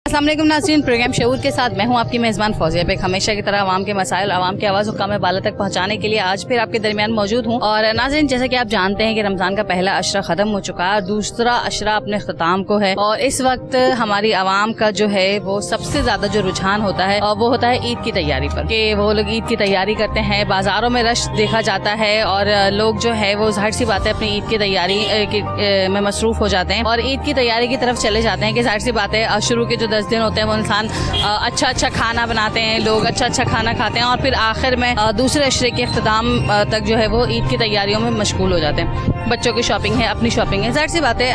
अस्सलाम वालेकुम नाज़रीन, प्रोग्राम शऊर के साथ मैं हूं आपकी मेज़बान फौजिया बेग। हमेशा की तरह आवाम के मसाइल, आवाम की आवाज़ हुक्काम बाला तक पहुंचाने के लिए आज फिर आपके दरमियान मौजूद हूं। और नाज़रीन, जैसा कि आप जानते हैं कि रमज़ान का पहला अशरा ख़त्म हो चुका है, दूसरा अशरा अपने अख्ताम को है। और इस वक्त हमारी आवाम का जो है वो सबसे ज़्यादा जो रुझान होता है और वो होता है ईद की तैयारी पर, कि वो लोग ईद की तैयारी करते हैं। बाज़ारों में रश देखा जाता है और लोग जो है वो ज़ाहिर सी बात है अपनी ईद की तैयारी में मसरूफ़ हो जाते हैं और ईद की तैयारी की तरफ चले जाते हैं। कि ज़ाहिर सी बात है शुरू के जो 10 दिन होते हैं वो इंसान अच्छा खाना बनाते हैं, लोग अच्छा खाना खाते हैं और फिर आखिर में दूसरे अशरे के अख्ताम तक जो है वो ईद की तैयारियों में मशगूल हो जाते हैं। बच्चों की शॉपिंग है, अपनी शॉपिंग है। ज़ाहिर सी बात है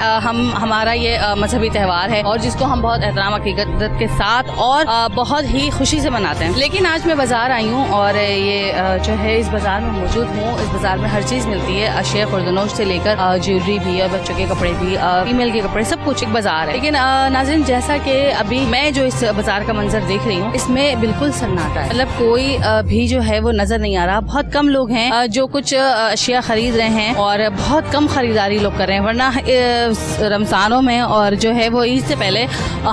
हमारा ये मजहबी त्यौहार है और जिसको हम बहुत एहतराम हकीकत के साथ और बहुत ही खुशी से मनाते हैं। लेकिन आज मैं बाज़ार आई हूँ और ये जो है इस बाज़ार में मौजूद हूँ। इस बाज़ार में हर चीज़ मिलती है, अशिया खुर्दनोश से लेकर ज्वेलरी भी और बच्चों के कपड़े भी, फीमेल के कपड़े, सब कुछ एक बाज़ार है। लेकिन नाज़रीन, जैसा कि अभी मैं जो इस बाज़ार का मंजर देख रही हूँ, इसमें बिल्कुल सन्नाटा है। मतलब कोई भी जो है वो नज़र नहीं आ रहा। बहुत कम लोग हैं जो कुछ अशिया खरीद रहे हैं और बहुत कम खरीदारी लोग कर रहे हैं। वरना रमज़ानों में और जो है वो ईद से पहले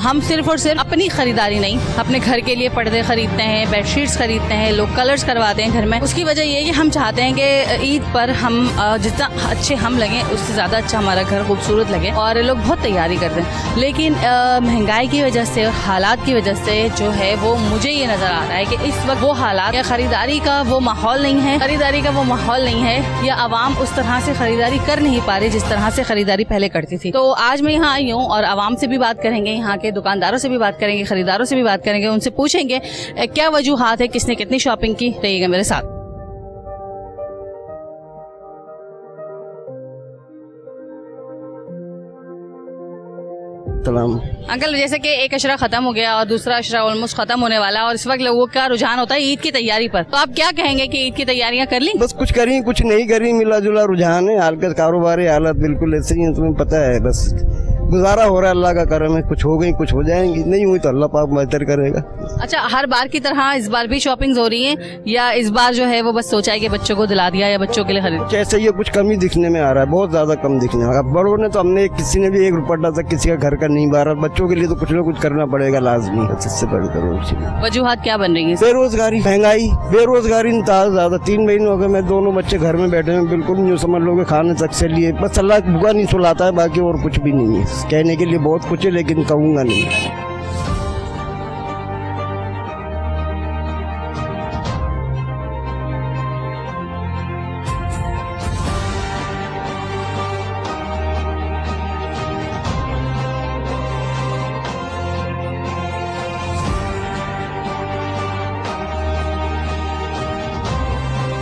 हम सिर्फ और सिर्फ अपनी खरीदारी नहीं, अपने घर के लिए पर्दे खरीदते हैं, बेडशीट्स खरीदते हैं, लोग कलर्स करवाते हैं घर में। उसकी वजह ये है कि हम चाहते हैं कि ईद पर हम जितना अच्छे हम लगें उससे ज़्यादा अच्छा हमारा घर खूबसूरत लगे और लोग बहुत तैयारी करते हैं। लेकिन महंगाई की वजह से, हालात की वजह से जो है वो मुझे ये नज़र आ रहा है कि इस वक्त वो हालात या खरीदारी का वो माहौल नहीं है, खरीदारी का वो माहौल नहीं है, या आवाम उस तरह से खरीदारी कर नहीं पा रही जिस तरह से खरीदारी पहले करती थी। तो आज मैं यहाँ आई हूँ और आवाम से भी बात करेंगे, यहाँ के दुकानदारों से भी बात करेंगे, खरीदारों से भी बात करेंगे, उनसे पूछेंगे क्या वजूहात है, किसने कितनी शॉपिंग की। रहिएगा मेरे साथ। अंकल, जैसे कि एक अशरा खत्म हो गया और दूसरा अशरा ऑलमोस्ट खत्म होने वाला और इस वक्त लोगों का रुझान होता है ईद की तैयारी पर, तो आप क्या कहेंगे कि ईद की तैयारियां कर ली? बस कुछ करी कुछ नहीं करी, मिला जुला रुझान है। हाल का कारोबारी हालत बिल्कुल ऐसे ही है, तुम्हें पता है। बस गुजारा हो रहा है, अल्लाह का करम है। कुछ हो गई, कुछ हो जाएंगी, नहीं हुई तो अल्लाह पाक बेहतर करेगा। अच्छा, हर बार की तरह इस बार भी शॉपिंग हो रही है या इस बार जो है वो बस सोचा है कि बच्चों को दिला दिया या बच्चों के लिए खरीद? कुछ ऐसे ही कुछ कमी दिखने में आ रहा है, बहुत ज्यादा कम दिखने आ रहा है। बड़ों ने तो हमने किसी ने भी एक रुपया तक किसी का घर का नहीं बारा, बच्चों के लिए तो कुछ ना कुछ करना पड़ेगा लाजमी। इससे बढ़कर वजूहात क्या बन रही है? बेरोजगारी, महंगाई, बेरोजगारी ज्यादा। 3 महीने हो गए मैं दोनों बच्चे घर में बैठे हैं, बिल्कुल नहीं समझ लोगे खाने तक से लिए। बस अल्लाह भूखा नहीं सुलाता है, बाकी और कुछ भी नहीं है। कहने के लिए बहुत कुछ है लेकिन कहूँगा नहीं।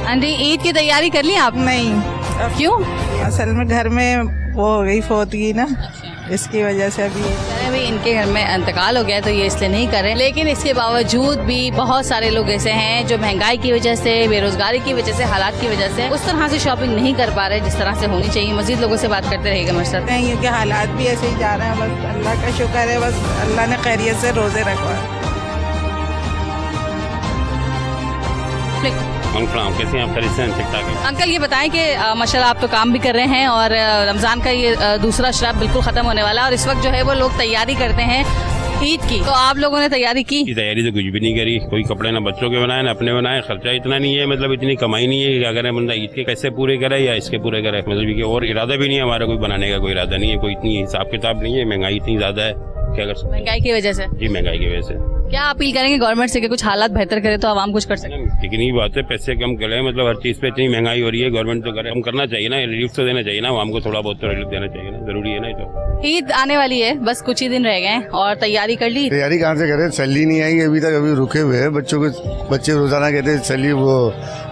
आंटी, ईद की तैयारी कर ली आप? नहीं। क्यों? असल में घर में वो हो गई फोतगी ना, इसकी वजह से अभी इनके घर में इंतकाल हो गया तो ये इसलिए नहीं कर रहे। लेकिन इसके बावजूद भी बहुत सारे लोग ऐसे हैं जो महंगाई की वजह से, बेरोजगारी की वजह से, हालात की वजह से उस तरह से शॉपिंग नहीं कर पा रहे जिस तरह से होनी चाहिए। मजीद लोगों से बात करते रहेगा मेरे साथ। क्योंकि हालात भी ऐसे ही जा रहे हैं। बस अल्लाह का शुक्र है, बस अल्लाह ने खैरियत से रोजे रखवा। कैसे आप खरीदते हैं? ठीक-ठाक है। अंकल, ये बताएं कि माशाल्लाह आप तो काम भी कर रहे हैं और रमज़ान का ये दूसरा अशरा बिल्कुल ख़त्म होने वाला है और इस वक्त जो है वो लोग तैयारी करते हैं ईद की, तो आप लोगों ने तैयारी की? तैयारी तो कुछ भी नहीं करी। कोई कपड़े ना बच्चों के बनाए ना अपने बनाए। खर्चा इतना नहीं है, मतलब इतनी कमाई नहीं है कि अगर बंदा ईद के कैसे पूरे करे या इसके पूरे करे, मतलब कि और इरादा भी नहीं है हमारा, कोई बनाने का कोई इरादा नहीं है, कोई इतनी हिसाब किताब नहीं है। महंगाई इतनी ज़्यादा है, क्या कर सकते? महंगाई की वजह से? जी, महंगाई की वजह से। क्या अपील करेंगे गवर्नमेंट से कि कुछ हालात बेहतर करे तो आवाम कुछ कर सके? लेकिन ये बात है, पैसे कम करें, मतलब हर चीज़ पे इतनी महंगाई हो रही है, गवर्नमेंट तो करे, कम करना चाहिए ना, रिलीफ तो देना चाहिए ना आवाम को, थोड़ा बहुत तो रिलीफ देना चाहिए ना, जरूरी है ना। तो ईद आने वाली है, बस कुछ ही दिन रह गए और तैयारी कर ली? तैयारी कहाँ से करें, सैलरी नहीं आई अभी तक, अभी रुके हुए हैं। बच्चे रोजाना कहते हैं सैलरी, वो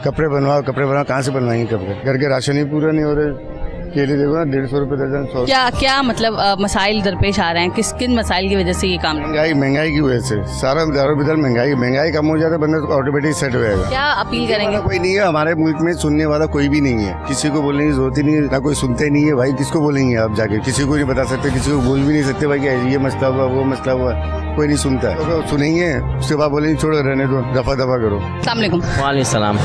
कपड़े बनवाओ, कहाँ से बनवाएंगे कपड़े? घर के राशन ही पूरा नहीं हो रहे। केले देखो ना 150 रुपए दर्जन। क्या मतलब मसाइल दरपेश आ रहे हैं? किन मसाइल की वजह से ये काम? महंगाई की वजह से सारा दारों बदल महंगाई कम हो जाता है, बंदा ऑटोमेटिक सेट हो जाएगा। क्या अपील करेंगे? कोई नहीं है हमारे मुल्क में सुनने वाला, कोई भी नहीं है। किसी को बोलने की जरूरत ही नहीं है, ना कोई सुनते नहीं है भाई। किसको बोलेंगे आप जाके? किसी को नहीं बता सकते, किसी को बोल भी नहीं सकते भाई ये मसला हुआ, वो मसला हुआ। कोई नहीं सुनता है। तो सुनेंगे उसके बाद बोलेंगे छोड़ो रहने दो, दफा दफा करो। अस्सलाम वालेकुम। वालेकुम सलाम।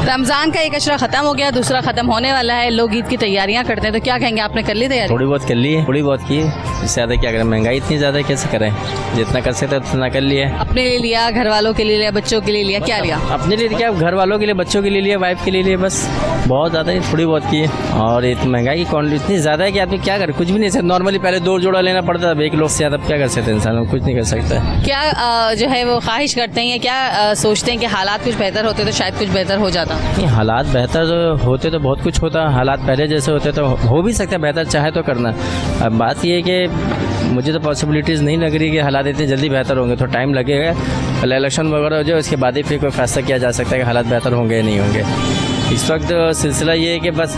रमजान का एक अशरा खत्म हो गया, दूसरा खत्म होने वाला है, लोग ईद की तैयारियां करते हैं, तो क्या कहेंगे, आपने कर ली तैयारी? थोड़ी बहुत कर ली है, थोड़ी बहुत की है, इससे ज़्यादा क्या करें, महंगाई इतनी ज़्यादा है, कैसे करें, जितना कर सकते उतना कर लिए। अपने लिए लिया, घर वालों के लिए लिया, बच्चों के लिए लिया, क्या लिया? अपने लिए क्या, घर वालों के लिए, बच्चों के लिए लिए, वाइफ के लिए लिए, बस बहुत ज़्यादा ही थोड़ी बहुत की है। और इतनी महंगाई की क्वांटिटी इतनी ज़्यादा है कि आदमी क्या करे, कुछ भी नहीं सकता। नॉर्मली पहले 2 जोड़ा लेना पड़ता था, 1 लोग से ज़्यादा क्या कर सकते इंसान, कुछ नहीं कर सकता। क्या जो है वो ख्वाहिश करते हैं, क्या सोचते हैं कि हालात कुछ बेहतर होते तो शायद कुछ बेहतर हो जाता? नहीं, हालात बेहतर होते तो बहुत कुछ होता, हालात पहले जैसे होते तो हो भी सकता है बेहतर, चाहे तो करना। अब बात ये है कि मुझे तो पॉसिबिलिटीज़ नहीं लग रही कि हालात इतने जल्दी बेहतर होंगे, तो टाइम लगेगा, पहले इलेक्शन वगैरह हो जाए, उसके बाद ही फिर कोई फैसला किया जा सकता है कि हालात बेहतर होंगे या नहीं होंगे। इस वक्त सिलसिला ये है कि बस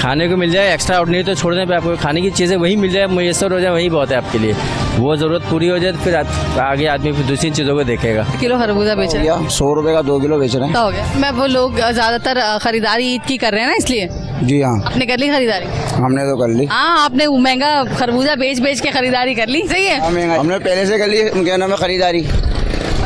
खाने को मिल जाए, एक्स्ट्रा ऑर्डिनरी तो छोड़ने पे, आपको खाने की चीज़ें वही मिल जाए, मुयसर हो जाए, वही बहुत है आपके लिए। वो ज़रूरत पूरी हो जाए तो फिर आगे आदमी फिर दूसरी चीज़ों को देखेगा। किलो खरबूजा बेच रहे हैं, 100 रुपए का 2 किलो बेच रहे हैं। हो गया। मैं वो लोग ज़्यादातर खरीदारी ईद की कर रहे हैं ना, इसलिए। जी हाँ, आपने कर ली खरीदारी? हमने तो कर ली। हाँ, आपने महंगा खरबूजा बेच बेच के खरीदारी कर ली, सही है। हमने पहले से कर ली, क्या नाम है, खरीदारी।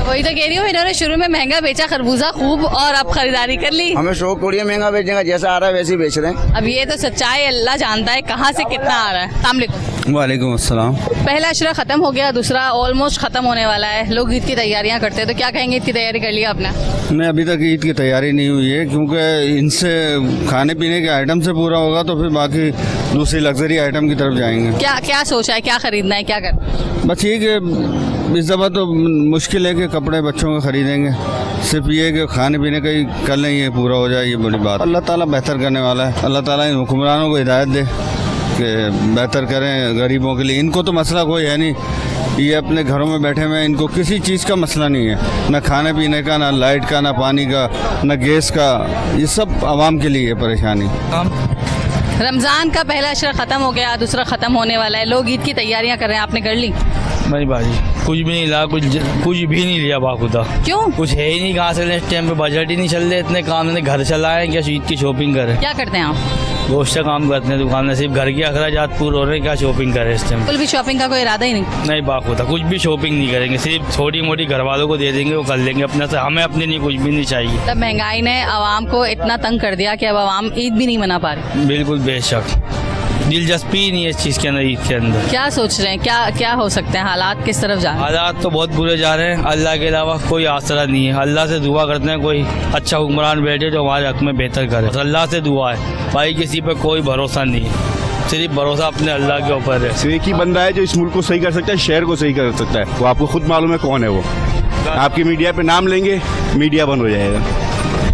वही तो कह रही हूँ, इन्होंने शुरू में महंगा बेचा खरबूजा खूब, और अब खरीदारी कर ली। हमें शौक थोड़ी है महंगा बेचने का, जैसा आ रहा है वैसे ही बेच रहे हैं। अब ये तो सच्चाई अल्लाह जानता है कहाँ से कितना आ रहा है। अस्सलाम वालेकुम। वालेकुम अस्सलाम। पहला अशरा खत्म हो गया, दूसरा ऑलमोस्ट खत्म होने वाला है, लोग ईद की तैयारियां करते हैं, तो क्या कहेंगे, ईद की तैयारी कर लिया आपने? नहीं, अभी तक ईद की तैयारी नहीं हुई है, क्योंकि इनसे खाने पीने के आइटम से पूरा होगा तो फिर बाकी दूसरी लग्जरी आइटम की तरफ जाएंगे। क्या क्या सोचा है, क्या खरीदना है, क्या करना? बस ये कि इस दफ़ा तो मुश्किल है कि कपड़े बच्चों का ख़रीदेंगे, सिर्फ ये कि खाने पीने का ही कर लें, ये पूरा हो जाए, ये बड़ी बात। अल्लाह ताला बेहतर करने वाला है, अल्लाह ताला इन हुक्मरानों को हिदायत दे कि बेहतर करें गरीबों के लिए। इनको तो मसला कोई है नहीं, ये अपने घरों में बैठे हुए हैं, इनको किसी चीज़ का मसला नहीं है, ना खाने पीने का, ना लाइट का, ना पानी का, ना गैस का, ये सब आवाम के लिए परेशानी। रमज़ान का पहला अशरा ख़त्म हो गया, दूसरा ख़त्म होने वाला है, लोग ईद की तैयारियां कर रहे हैं, आपने कर ली? नहीं भाजी, कुछ भी नहीं ला, कुछ भी नहीं लिया बाखुदा। क्यों? कुछ है ही नहीं, कहाँ से इस टाइम पे बजट ही नहीं चल रहे, इतने काम ने घर चलाए, क्या ईद की शॉपिंग करें? क्या करते हैं आप? गोश्त का काम करते हैं दुकान में, सिर्फ घर की अखराजात पूरे हो रहे हैं, क्या शॉपिंग करें इस टाइम? बिल्कुल भी शॉपिंग का कोई इरादा ही नहीं? नहीं बाखुदा, कुछ भी शॉपिंग नहीं करेंगे, सिर्फ छोटी मोटी घर वालों को दे देंगे, वो कर लेंगे अपने से, हमें अपने लिए कुछ भी नहीं चाहिए। तब महंगाई ने आवाम को इतना तंग कर दिया कि अब आवाम ईद भी नहीं मना पा रही। बिल्कुल बेशक, दिलचस्पी ही नहीं है इस चीज़ के अंदर, ईद के अंदर। क्या सोच रहे हैं, क्या हो सकते हैं, हालात किस तरफ जा रहे हैं? हालात तो बहुत बुरे जा रहे हैं, अल्लाह के अलावा कोई आसरा नहीं है। अल्लाह से दुआ करते हैं कोई अच्छा हुक्मरान बैठे जो हमारे हक में बेहतर करे, अल्लाह से दुआ है भाई, किसी पे कोई भरोसा नहीं है, सिर्फ भरोसा अपने अल्लाह के ऊपर है। सिर्फ एक ही बंदा है जो इस मुल्क को सही कर सकता है, शहर को सही कर सकता है, वो आपको खुद मालूम है कौन है वो। आपकी मीडिया पे नाम लेंगे, मीडिया बंद हो जाएगा,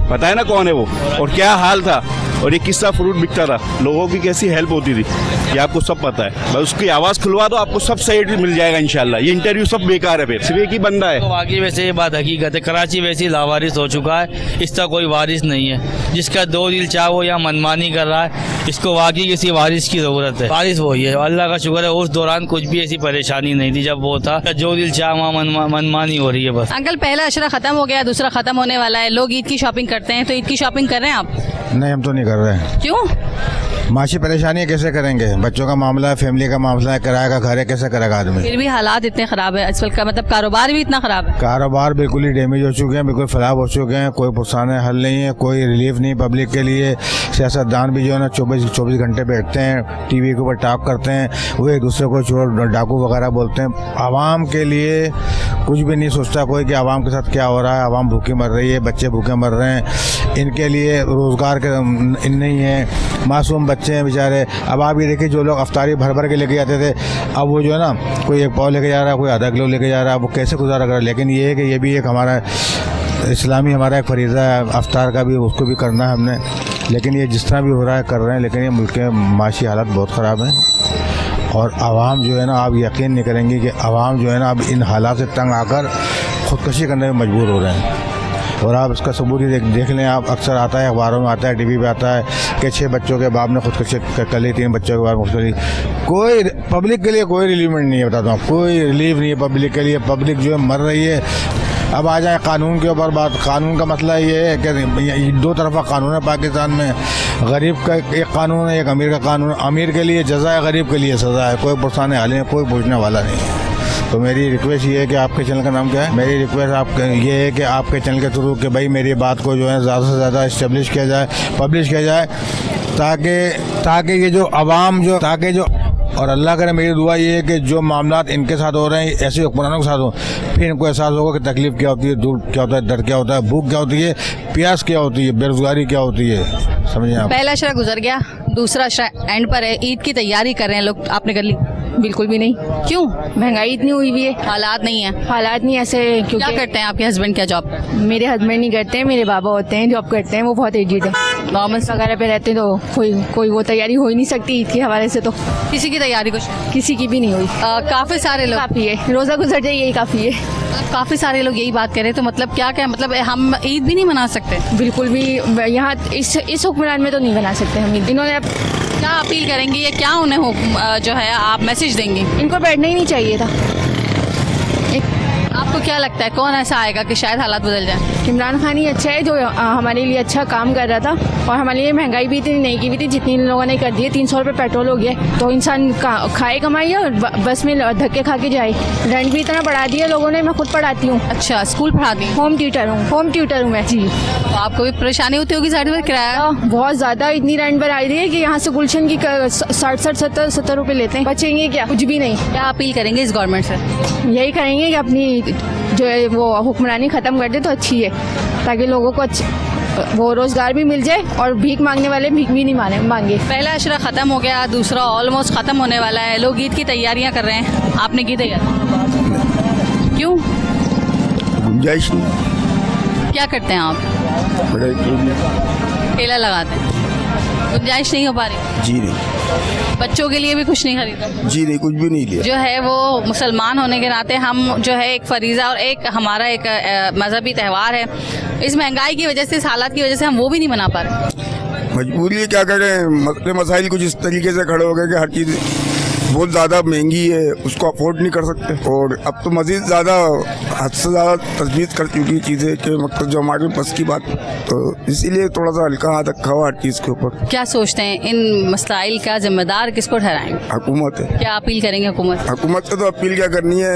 पता है ना कौन है वो, और क्या हाल था, और ये किस्सा फ्रूट बिकता था, लोगों की कैसी हेल्प होती थी, ये आपको सब पता है। बस उसकी आवाज़ खुलवा दो, आपको सब सही मिल जाएगा इंशाल्लाह। ये इंटरव्यू सब बेकार है, फिर सिर्फ एक ही बंदा है। तो वाकई वैसे ये बात हकीकत है, कराची वैसे ही लावारिस हो चुका है, इसका कोई वारिस नहीं है। जिसका 2 दिल चाह वो या मनमानी कर रहा है, इसको वाकई किसी वारिस की ज़रूरत है। वारिस वही है, अल्लाह का शुक्र है उस दौरान कुछ भी ऐसी परेशानी नहीं थी जब वो था, जो दिल चाह वहाँ मनमानी हो रही है बस। अंकल, पहला अशरा खत्म हो गया, दूसरा खत्म होने वाला है, लोग ईद की शॉपिंग करते हैं, तो ईद की शॉपिंग कर रहे हैं आप? नहीं, हम तो नहीं कर रहे हैं। क्यों? माशी परेशानी कैसे करेंगे, बच्चों का मामला है, फैमिली का मामला है, किराए का घर है, कैसे करेगा आदमी? फिर भी हालात इतने खराब है आजकल का, मतलब कारोबार भी इतना खराब है। कारोबार बिल्कुल ही डैमेज हो चुके हैं, बिल्कुल खराब हो चुके हैं, कोई पुरसान हल नहीं है, कोई रिलीफ नहीं पब्लिक के लिए। सियासतदान भी जो है ना 24 घंटे बैठते हैं, टीवी के ऊपर टॉक करते हैं, वो एक दूसरे को चोर डाकू वगैरह बोलते हैं। आवाम के लिए कुछ भी नहीं सोचता कोई कि आवाम के साथ क्या हो रहा है, आवाम भूखी मर रही है, बच्चे भूखे मर रहे हैं, इनके लिए रोज़गार के नहीं है, मासूम बच्चे हैं बेचारे। अब आप ये देखिए, जो लोग अफ्तारी भर भर के लेके जाते थे, अब वो जो है ना कोई 1 पाव लेके जा रहा है, कोई आधा किलो लेके जा रहा है, वो कैसे गुजारा कर रहा है। लेकिन ये है कि ये भी एक हमारा इस्लामी हमारा एक फरीज़ा है, अफ्तार का भी, उसको भी करना है हमने। लेकिन ये जिस तरह भी हो रहा है कर रहे हैं, लेकिन ये मुल्क के माशी हालत बहुत ख़राब हैं, और आवाम जो है ना, आप यकीन नहीं करेंगे कि आवाम जो है ना अब इन हालात से तंग आकर ख़ुदकशी करने में मजबूर हो रहे हैं। और आप इसका सबूत ही देख लें, आप अक्सर आता है, अखबारों में आता है, टीवी पे आता है कि 6 बच्चों के बाप ने खुदकुशी कर ली, 3 बच्चों के बाप ने खुदकुशी। कोई पब्लिक के लिए कोई रिलीफमेंट नहीं है, बताता हूँ, कोई रिलीफ नहीं है पब्लिक के लिए। पब्लिक जो है मर रही है। अब आ जाए कानून के ऊपर बात। कानून का मसला ये है कि 2 तरफा कानून है पाकिस्तान में, गरीब का एक कानून है, एक अमीर का कानून है। अमीर के लिए जज़ा है, गरीब के लिए सज़ा है, कोई पुरसान हाल है, कोई पूछने वाला नहीं है। तो मेरी रिक्वेस्ट ये है कि आपके चैनल का नाम क्या है, मेरी रिक्वेस्ट आपके ये है कि आपके चैनल के थ्रू कि भाई मेरी बात को जो है ज़्यादा से ज़्यादा इस्टेब्लिश किया जाए, पब्लिश किया जाए, ताकि ये जो आवाम जो और अल्लाह करे मेरी दुआ ये है कि जो मामलात इनके साथ हो रहे हैं ऐसे हुक्मरानों के साथ हो, फिर इनको एहसास होगा कि तकलीफ क्या होती है, दुख क्या होता है, दर्द क्या होता है, भूख क्या होती है, प्यास क्या होती है, बेरोजगारी क्या होती है। समझिए आप। पहला अशरा गुजर गया, दूसरा अशरा एंड पर है, ईद की तैयारी कर रहे हैं लोग, आपने कर ली? बिल्कुल भी नहीं। क्यों? महंगाई इतनी हुई हुई है, हालात नहीं है। हालात नहीं ऐसे। क्या क्योंकि करते हैं आपके हस्बैंड, क्या जॉब? मेरे हस्बैंड नहीं करते हैं, मेरे बाबा होते हैं, जॉब करते हैं, वो बहुत एजिड है, नॉर्मल्स वगैरह पे रहते हैं, तो कोई वो तैयारी हो ही नहीं सकती ईद के हवाले से। तो किसी की तैयारी कुछ? किसी की भी नहीं हुई। काफी सारे लोग, काफ़ी है, रोज़ा गुजर जाए यही काफ़ी है। काफी सारे लोग यही बात कर रहे हैं, तो मतलब क्या मतलब हम ईद भी नहीं मना सकते? बिल्कुल भी यहाँ इस हुक्मरान में तो नहीं बना सकते हम ईद। इन्होंने क्या अपील करेंगे या क्या उन्हें जो है आप मैसेज देंगे? इनको बैठना ही नहीं चाहिए था। आपको क्या लगता है कौन ऐसा आएगा कि शायद हालात बदल जाए? इमरान खान ही अच्छा है जो हमारे लिए अच्छा काम कर रहा था, और हमारे लिए महंगाई भी इतनी नहीं की हुई थी जितनी इन लोगों ने कर दी है। 300 रुपये पेट्रोल हो गया, तो इंसान खाए कमाए और बस में धक्के खा के जाए। रेंट भी इतना बढ़ा दिया लोगों ने, मैं खुद पढ़ाती हूँ। अच्छा, स्कूल पढ़ाती? होम ट्यूटर हूँ मैं जी। तो आपको भी परेशानी होती होगी साइड पर किराया? बहुत ज़्यादा, इतनी रेंट बढ़ाई दी है कि यहाँ से गुलशन की 60-70 रुपये लेते हैं। बचेंगे क्या? कुछ भी नहीं। क्या अपील करेंगे इस गवर्नमेंट से? यही करेंगे कि अपनी जो है वो हुक्मरानी ख़त्म कर दे तो अच्छी है, ताकि लोगों को वो रोज़गार भी मिल जाए और भीख मांगने वाले भीख भी नहीं मांगे। पहला अशरा ख़त्म हो गया, दूसरा ऑलमोस्ट ख़त्म होने वाला है, लोग ईद की तैयारियां कर रहे हैं। आपने की तैयारी? क्यों? गुंजाइश नहीं। क्या करते हैं आप? ठेला लगाते हैं, गुंजाइश नहीं हो पा रही? जी नहीं। बच्चों के लिए भी कुछ नहीं खरीदा? जी नहीं, कुछ भी नहीं लिया। जो है वो मुसलमान होने के नाते हम जो है एक फरीज़ा और एक हमारा एक मजहबी त्यौहार है, इस महंगाई की वजह से, इस हालात की वजह से हम वो भी नहीं मना पा रहे। मजबूरी है, क्या करें, मसले मसाइल कुछ इस तरीके से खड़े हो गए कि हर चीज़ बहुत ज़्यादा महंगी है, उसको अफोर्ड नहीं कर सकते। और अब तो मज़ीद ज़्यादा हद से ज़्यादा तजवीज़ कर चुकी चीज़ें कि मतलब जो हमारे बस की बात, तो इसीलिए थोड़ा सा हल्का हाथ रखा हुआ हर चीज़ के ऊपर। क्या सोचते हैं इन मसाइल का जिम्मेदार किसको ठहराएंगे? हुकूमत है। क्या अपील करेंगे हुकूमत से? तो अपील क्या करनी है,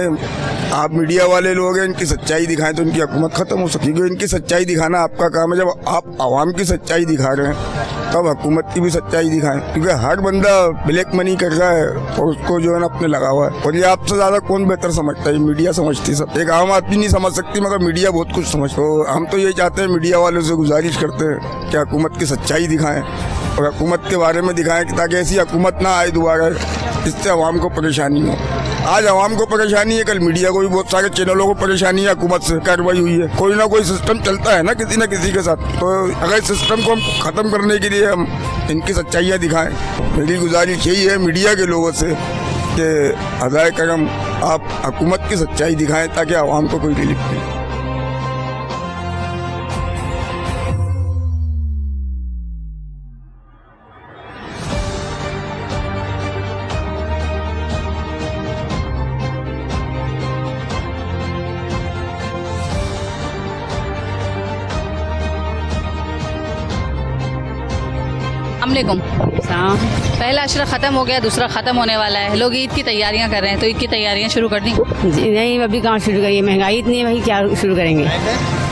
आप मीडिया वाले लोग हैं, इनकी सच्चाई दिखाएं तो इनकी हुकूमत ख़त्म हो सकती है। इनकी सच्चाई दिखाना आपका काम है। जब आप आवाम की सच्चाई दिखा रहे हैं तब हुकूमत की भी सच्चाई दिखाएं, क्योंकि हर बंदा ब्लैक मनी कर रहा है और उसको जो है ना अपने लगा हुआ है। और ये आपसे ज़्यादा कौन बेहतर समझता है? मीडिया समझती सब, एक आम आदमी नहीं समझ सकती, मगर मीडिया बहुत कुछ समझता। तो हम तो ये चाहते हैं, मीडिया वालों से गुजारिश करते हैं कि हुकूमत की सच्चाई दिखाएं और हुकूमत के बारे में दिखाएं, ताकि ऐसी हुकूमत ना आए दोबारा, इससे आवाम को परेशानी हो। आज आवाम को परेशानी है, कल मीडिया को भी बहुत सारे चैनलों को परेशानी है, हुकूमत से कार्रवाई हुई है। कोई ना कोई सिस्टम चलता है ना किसी के साथ। तो अगर सिस्टम को हम ख़त्म करने के लिए हम इनकी सच्चाइयाँ दिखाएं, मेरी गुजारिश यही है मीडिया के लोगों से कि अदाए करम आप हुकूमत की सच्चाई दिखाएं, ताकि आवाम को कोई रिलीफ मिले। अस्सलामुअलैकुम। पहला अशरा ख़त्म हो गया, दूसरा ख़त्म होने वाला है, लोग ईद की तैयारियां कर रहे हैं, तो ईद की तैयारियां शुरू कर दी? नहीं, अभी कहाँ शुरू करिए, महंगाई इतनी है भाई, क्या शुरू करेंगे।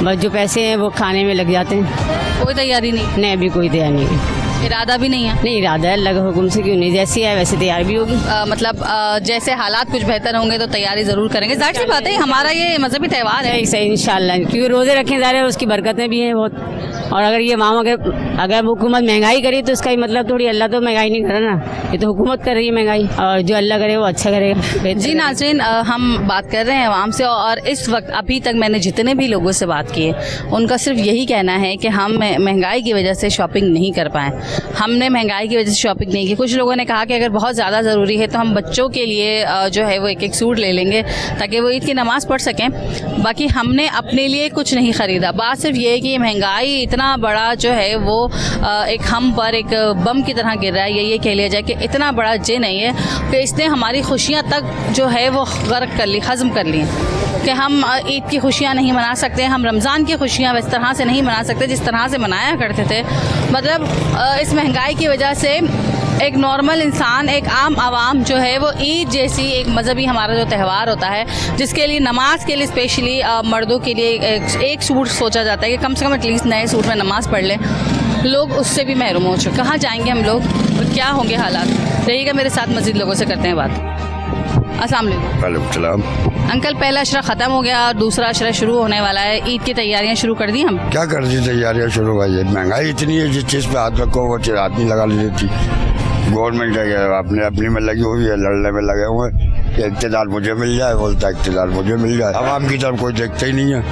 बस जो पैसे हैं वो खाने में लग जाते हैं। कोई तैयारी नहीं? अभी कोई तैयारी नहीं है। इरादा भी नहीं है? नहीं, इरादा है, अल्लाह के हुक्म से क्यों नहीं, जैसी है वैसे तैयार भी होगी। मतलब जैसे हालात कुछ बेहतर होंगे तो तैयारी ज़रूर करेंगे, जाहिर सी बात है, हमारा ये मजहबी त्यौहार है। सही, इंशाल्लाह, क्योंकि रोज़े रखे जा रहे हैं, उसकी बरकतें भी हैं बहुत। और अगर ये माम अगर हुकूमत महंगाई करी तो इसका ही मतलब थोड़ी, अल्लाह तो महंगाई नहीं कर रहा ना, ये तो हुकूमत कर रही है महंगाई, और जो अल्लाह करे वो अच्छा करेगा। जी नाज़रीन, हम बात कर रहे हैं आवाम से, और इस वक्त अभी तक मैंने जितने भी लोगों से बात की है उनका सिर्फ यही कहना है कि हम महंगाई की वजह से शॉपिंग नहीं कर पाए। हमने महंगाई की वजह से शॉपिंग नहीं की। कुछ लोगों ने कहा कि अगर बहुत ज़्यादा ज़रूरी है तो हम बच्चों के लिए जो है वो एक सूट ले लेंगे ताकि वो ईद की नमाज़ पढ़ सकें। बाकी हमने अपने लिए कुछ नहीं ख़रीदा। बात सिर्फ ये है कि महंगाई इतना बड़ा जो है वो एक हम पर एक बम की तरह गिर रहा है, ये कह लिया जाए कि इतना बड़ा जिन है ये कि इसने हमारी खुशियाँ तक जो है वो गर्क कर ली, हज़म कर ली कि हम ईद की खुशियाँ नहीं मना सकते, हम रमज़ान की खुशियाँ इस तरह से नहीं मना सकते जिस तरह से मनाया करते थे। मतलब इस महंगाई की वजह से एक नॉर्मल इंसान, एक आम आवाम जो है वो ईद जैसी एक मजहबी हमारा जो त्यौहार होता है, जिसके लिए नमाज के लिए स्पेशली मर्दों के लिए एक सूट सोचा जाता है कि कम से कम एटलीस्ट नए सूट में नमाज पढ़ लें, लोग उससे भी महरूम हो चुके। कहाँ जाएंगे हम लोग और क्या होंगे हालात? रहिएगा मेरे साथ, मज़ीद लोगों से करते हैं बात। अस्सलाम वालेकुम। अंकल, पहला अशरा ख़त्म हो गया और दूसरा अशरा शुरू होने वाला है। ईद की तैयारियां शुरू कर दी हम? क्या कर दी तैयारियां शुरू भाई, महंगाई इतनी है, जिस चीज़ पे हाथ रखो वो चीज़ हाथ नहीं लगा लेती। गवर्नमेंट अपने अपनी में लगी हुई है, लड़ने में लगे हुए कि इक़्तिदार मुझे मिल जाए, बोलता है इक़्तिदार मुझे मिल जाए। आवाम की तरफ कोई देखते ही नहीं है,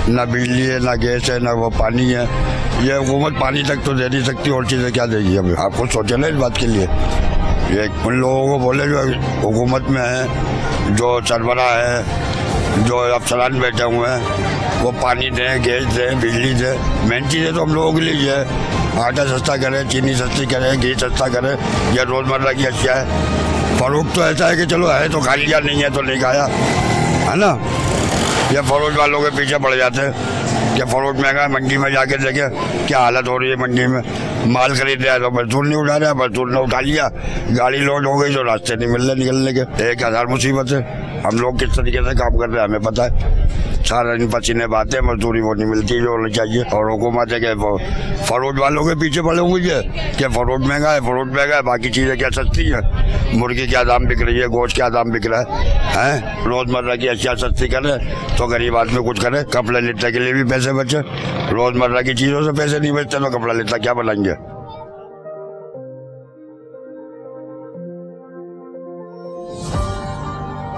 ना बिजली है, ना गैस है, ना वो पानी है। ये हुकूमत पानी तक तो दे नहीं सकती, और चीज़ें क्या देगी हमें? आप खुद सोचे ना इस बात के लिए। ये उन लोगों को बोले जो हुकूमत में है, जो सरबराह है, जो अफसरान बैठे हुए हैं, वो पानी दें, गैस दें, बिजली दें। मेन चीज़ें तो हम लोगों के लिए है, आटा सस्ता करें, चीनी सस्ती करें, घी सस्ता करें, यह रोज़मर्रा की अशिया है। फ़रोख्त तो ऐसा है कि चलो है तो खा लिया, नहीं है तो नहीं खाया, है ना। ये फ़रोख्त वालों के पीछे पड़ जाते हैं कि फ़रोख्त महंगा है। मंडी में जाके देखें क्या हालत हो रही है मंडी में। माल खरीद रहा है तो मजदूर नहीं उठा रहा है, मजदूर ने उठा लिया, गाड़ी लोड हो गई तो रास्ते नहीं मिल रहे निकलने के। 1000 मुसीबत है। हम लोग किस तरीके से काम कर रहे हैं हमें पता है। सारा दिन पसीने बहाते हैं, मजदूरी वो नहीं मिलती जो होनी चाहिए। और हुकूमत है कि फ़रोख्त वालों के पीछे पड़े हुए है कि फ़रोख्त महंगा है, फ़रोख्त महंगा है, बाकी चीज़ें क्या सस्ती है। मुर्गी क्या दाम बिक रही है, गोश्त क्या दाम बिक रहा है। रोज़मर्रा की अशिया सस्ती करें तो गरीब आदमी कुछ करे, कपड़े लिट्टे के लिए भी पैसे बचे। रोज़मर्रा की चीज़ों से पैसे नहीं बचते तो कपड़ा लिट्टा क्या बनाएंगे।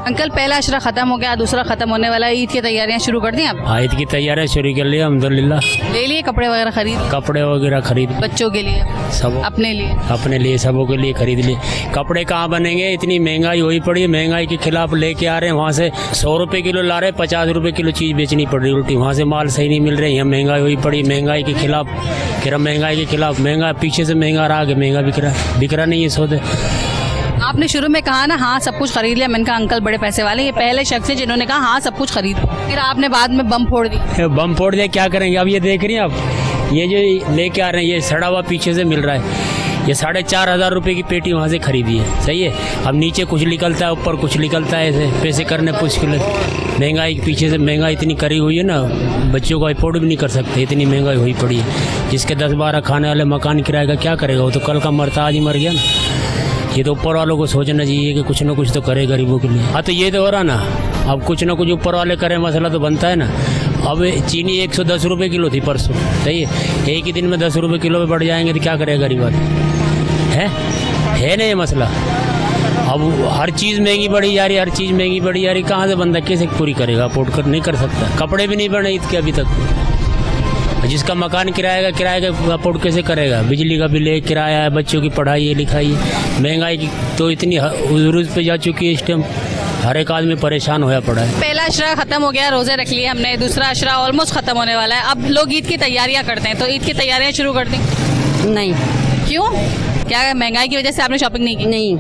अंकल, पहला अशरा ख़त्म हो गया, दूसरा ख़त्म होने वाला है। ईद की तैयारियां शुरू कर दी आप? ईद की तैयारियां शुरू कर लिया अल्हम्दुलिल्लाह। ले लिए कपड़े वगैरह खरीद? कपड़े वगैरह खरीद, बच्चों के लिए, सब अपने लिए सबों के लिए खरीद लिए। कपड़े कहाँ बनेंगे, इतनी महंगाई हुई पड़ी है। महंगाई के खिलाफ लेके आ रहे हैं, वहाँ से 100 रुपये किलो ला रहे हैं, 50 रुपये किलो चीज़ बेचनी पड़ रही उल्टी। वहाँ से माल सही नहीं मिल रही है, महंगाई हुई पड़ी। महंगाई के खिलाफ महंगा पीछे से महंगा रहा, आगे महंगा बिक रहा नहीं है सौदे। आपने शुरू में कहा ना हाँ सब कुछ खरीद लिया, मैंने कहा अंकल बड़े पैसे वाले, ये पहले शख्स है जिन्होंने कहा हाँ सब कुछ खरीद, फिर आपने बाद में बम फोड़ दिया। क्या करेंगे अब? ये देख रही हैं आप, ये जो लेके आ रहे हैं ये सड़ा हुआ पीछे से मिल रहा है। ये 4,500 रुपये की पेटी वहाँ से खरीदी है, सही है। अब नीचे कुछ निकलता है, ऊपर कुछ निकलता है, ऐसे पैसे करने मुश्किल है। महंगाई के पीछे से महंगाई इतनी करी हुई है ना, बच्चों को अफोर्ड भी नहीं कर सकते, इतनी महंगाई हुई पड़ी है। जिसके 10-12 खाने वाले मकान किराए का क्या करेगा? वो तो कल का मरता आज ही मर गया ना। ये तो ऊपर वालों को सोचना चाहिए कि कुछ ना कुछ तो करे गरीबों के लिए। हाँ तो ये तो हो रहा ना, अब कुछ ना कुछ ऊपर वाले करें, मसला तो बनता है ना। अब चीनी 110 रुपये किलो थी परसों, सही है। एक ही दिन में 10 रुपये किलो पे बढ़ जाएंगे तो क्या करेगा गरीब आदमी? है ना ये मसला। अब हर चीज़ महंगी बढ़ी जा रही है, हर चीज़ महंगी बढ़ी जा रही। कहाँ से बंदा कैसे पूरी करेगा? अफोर्ड कर नहीं कर सकता। कपड़े भी नहीं बने ईद के अभी तक। जिसका मकान किराए का अफोर्ड कैसे करेगा? बिजली का बिल है, किराया है, बच्चों की पढ़ाई है, लिखाई है। महंगाई की तो इतनी उरूज पे जा चुकी है इस टाइम, हर एक आदमी परेशान होया पड़ा है। पहला अशरा खत्म हो गया, रोजे रख लिए हमने, दूसरा अशरा ऑलमोस्ट खत्म होने वाला है। अब लोग ईद की तैयारियां करते हैं, तो ईद की तैयारियां शुरू कर दी? नहीं। क्यों? क्या महंगाई की वजह से आपने शॉपिंग नहीं की? नहीं।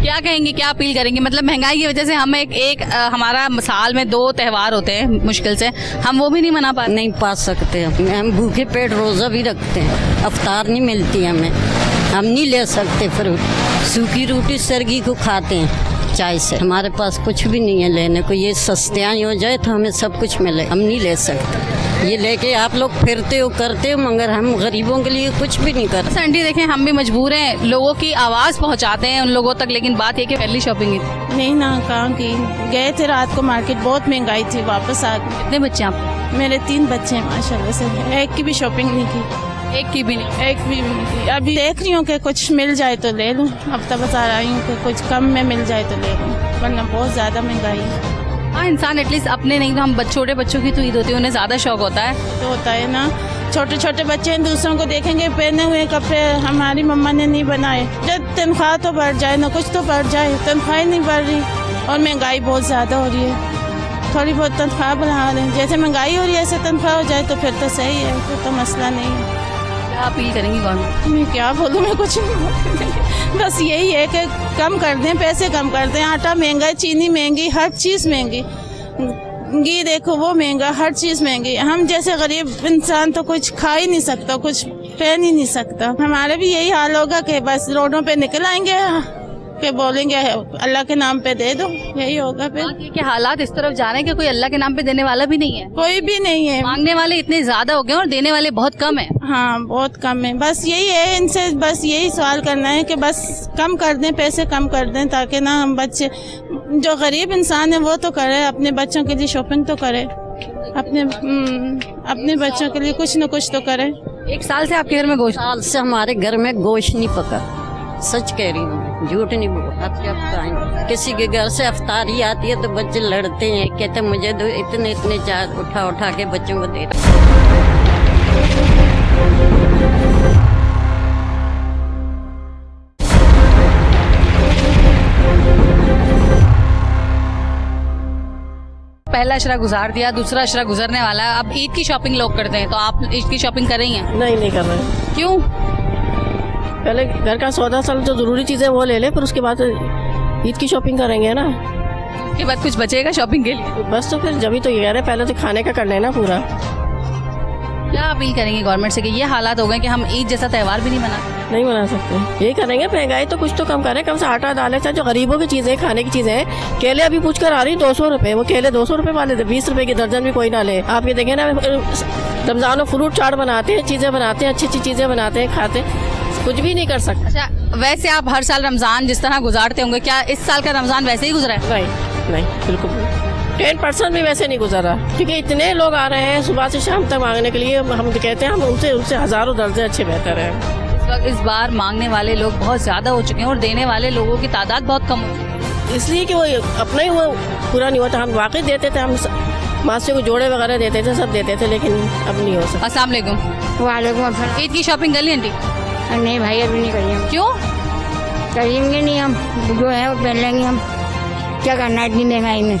क्या कहेंगे, क्या अपील करेंगे? मतलब महंगाई की वजह से हम एक हमारा साल में 2 त्यौहार होते हैं मुश्किल से, हम वो भी नहीं मना पाते? नहीं पा सकते, हम भूखे पेट रोज़ा भी रखते हैं, अफ्तार नहीं मिलती हमें, हम नहीं ले सकते फ्रूट। सूखी रोटी सर्गी को खाते हैं चाय से। हमारे पास कुछ भी नहीं है लेने को। ये सस्तियाँ हो जाए तो हमें सब कुछ मिले, हम नहीं ले सकते। ये लेके आप लोग फिरते हो करते हो, मगर हम गरीबों के लिए कुछ भी नहीं करते। आंटी देखें, हम भी मजबूर हैं, लोगों की आवाज़ पहुंचाते हैं उन लोगों तक, लेकिन बात ये कि पहली शॉपिंग नहीं ना, कहाँ की गए थे रात को मार्केट, बहुत महंगाई थी, वापस आ गए। कितने बच्चे आप? मेरे 3 बच्चे हैं माशाल्लाह से, एक की भी शॉपिंग नहीं की, एक की भी नहीं? एक भी नहीं की। अभी देख रही हूँ कि कुछ मिल जाए तो ले लूँ, अब तक बता रही हूँ कि कुछ कम में मिल जाए तो ले लूँ, वरना बहुत ज़्यादा महंगाई है। हाँ, इंसान एटलीस्ट अपने नहीं तो हम छोटे बच्चों की तो ईद होती है, उन्हें ज़्यादा शौक होता है। तो होता है ना, छोटे छोटे बच्चे दूसरों को देखेंगे पहने हुए कपड़े, हमारी मम्मा ने नहीं बनाए। जब तनख्वाह तो बढ़ जाए ना, कुछ तो बढ़ जाए, तनख्वाह नहीं बढ़ रही और महंगाई बहुत ज़्यादा हो रही है। थोड़ी बहुत तनख्वाह बढ़ा रहे हैं, जैसे महंगाई हो रही है ऐसे तनख्वाह हो जाए तो फिर तो सही है, फिर तो मसला नहीं है। क्या अपील करेंगी गवर्नमेंट? मैं क्या बोलूँ, मैं कुछ नहीं, बस यही है कि कम कर दें, पैसे कम कर दें। आटा महंगा है, चीनी महंगी, हर चीज़ महंगी, घी देखो वो महंगा, हर चीज़ महंगी। हम जैसे गरीब इंसान तो कुछ खा ही नहीं सकता, कुछ पहन ही नहीं सकता। हमारे भी यही हाल होगा कि बस रोडों पे निकल आएंगे कि बोलेंगे अल्लाह के नाम पे दे दो, यही होगा फिर। आगे के हालात इस तरफ जा रहे हैं कि कोई अल्लाह के नाम पे देने वाला भी नहीं है, कोई भी नहीं है। मांगने वाले इतने ज्यादा हो गए और देने वाले बहुत कम है। हाँ बहुत कम है। बस यही है, इनसे बस यही सवाल करना है कि बस कम कर दें, पैसे कम कर दें, ताकि ना हम बच्चे जो गरीब इंसान है वो तो करे, अपने बच्चों के लिए शॉपिंग तो करे, अपने बच्चों के लिए कुछ न कुछ तो करे। 1 साल से आपके घर में गोश्त? साल से हमारे घर में गोश्त नहीं पका, सच कह रही हूँ, झूठ नहीं बोल। किसी के घर से अफ्तारी आती है तो बच्चे लड़ते हैं, कहते मुझे दो, इतने इतने चार उठा उठा के बच्चों को दे। पहला अशरा गुजार दिया, दूसरा अशरा गुजरने वाला है, अब ईद की शॉपिंग लोग करते हैं, तो आप ईद की शॉपिंग कर रही हैं? नहीं कर रहे। क्यों? पहले घर का सौदा साल जो जरूरी चीजें वो ले ले, फिर उसके बाद ईद की शॉपिंग करेंगे ना। उसके बाद कुछ बचेगा शॉपिंग के लिए? बस तो फिर जब ही तो ये कह रहे, पहले तो खाने का करना है ना पूरा। क्या अपील करेंगे गवर्नमेंट से कि ये हालात हो गए कि हम ईद जैसा त्यौहार भी नहीं नहीं मना सकते, यही करेंगे। महंगाई तो कुछ तो कम करें, कम से आटा दालें, चाहे जो गरीबों की चीजें खाने की चीजें हैं। केले अभी पूछ कर आ रही 200 रुपए, वो केले 200 रुपए वाले थे, 20 रुपए की दर्जन भी कोई ना ले। आप ये देखें ना, रमजान में फ्रूट चाट बनाते हैं, चीजें बनाते हैं, अच्छी अच्छी चीजें बनाते हैं, खाते हैं, कुछ भी नहीं कर सकते। अच्छा, वैसे आप हर साल रमजान जिस तरह गुजारते होंगे, क्या इस साल का रमजान वैसे ही गुजरा है? नहीं बिल्कुल 10% भी वैसे नहीं गुजरा, क्योंकि इतने लोग आ रहे हैं सुबह से शाम तक मांगने के लिए। हम कहते हैं हम उनसे हजारों दर्जे अच्छे बेहतर है। इस बार मांगने वाले लोग बहुत ज्यादा हो चुके हैं और देने वाले लोगों की तादाद बहुत कम हो चुकी है, इसलिए कि वो अपना ही वो पूरा नहीं होता। हम वाकई देते थे, हम मासे को जोड़े वगैरह देते थे, सब देते थे, लेकिन अब नहीं हो सकता। अस्सलाम वालेकुम। वालेकुम अस्सलाम। ईद की शॉपिंग कर ली आंटी? नहीं भाई अभी नहीं करेंगे। क्यों? करेंगे नहीं, हम जो है वो पहन लेंगे। हम क्या करना है इतनी महंगाई में?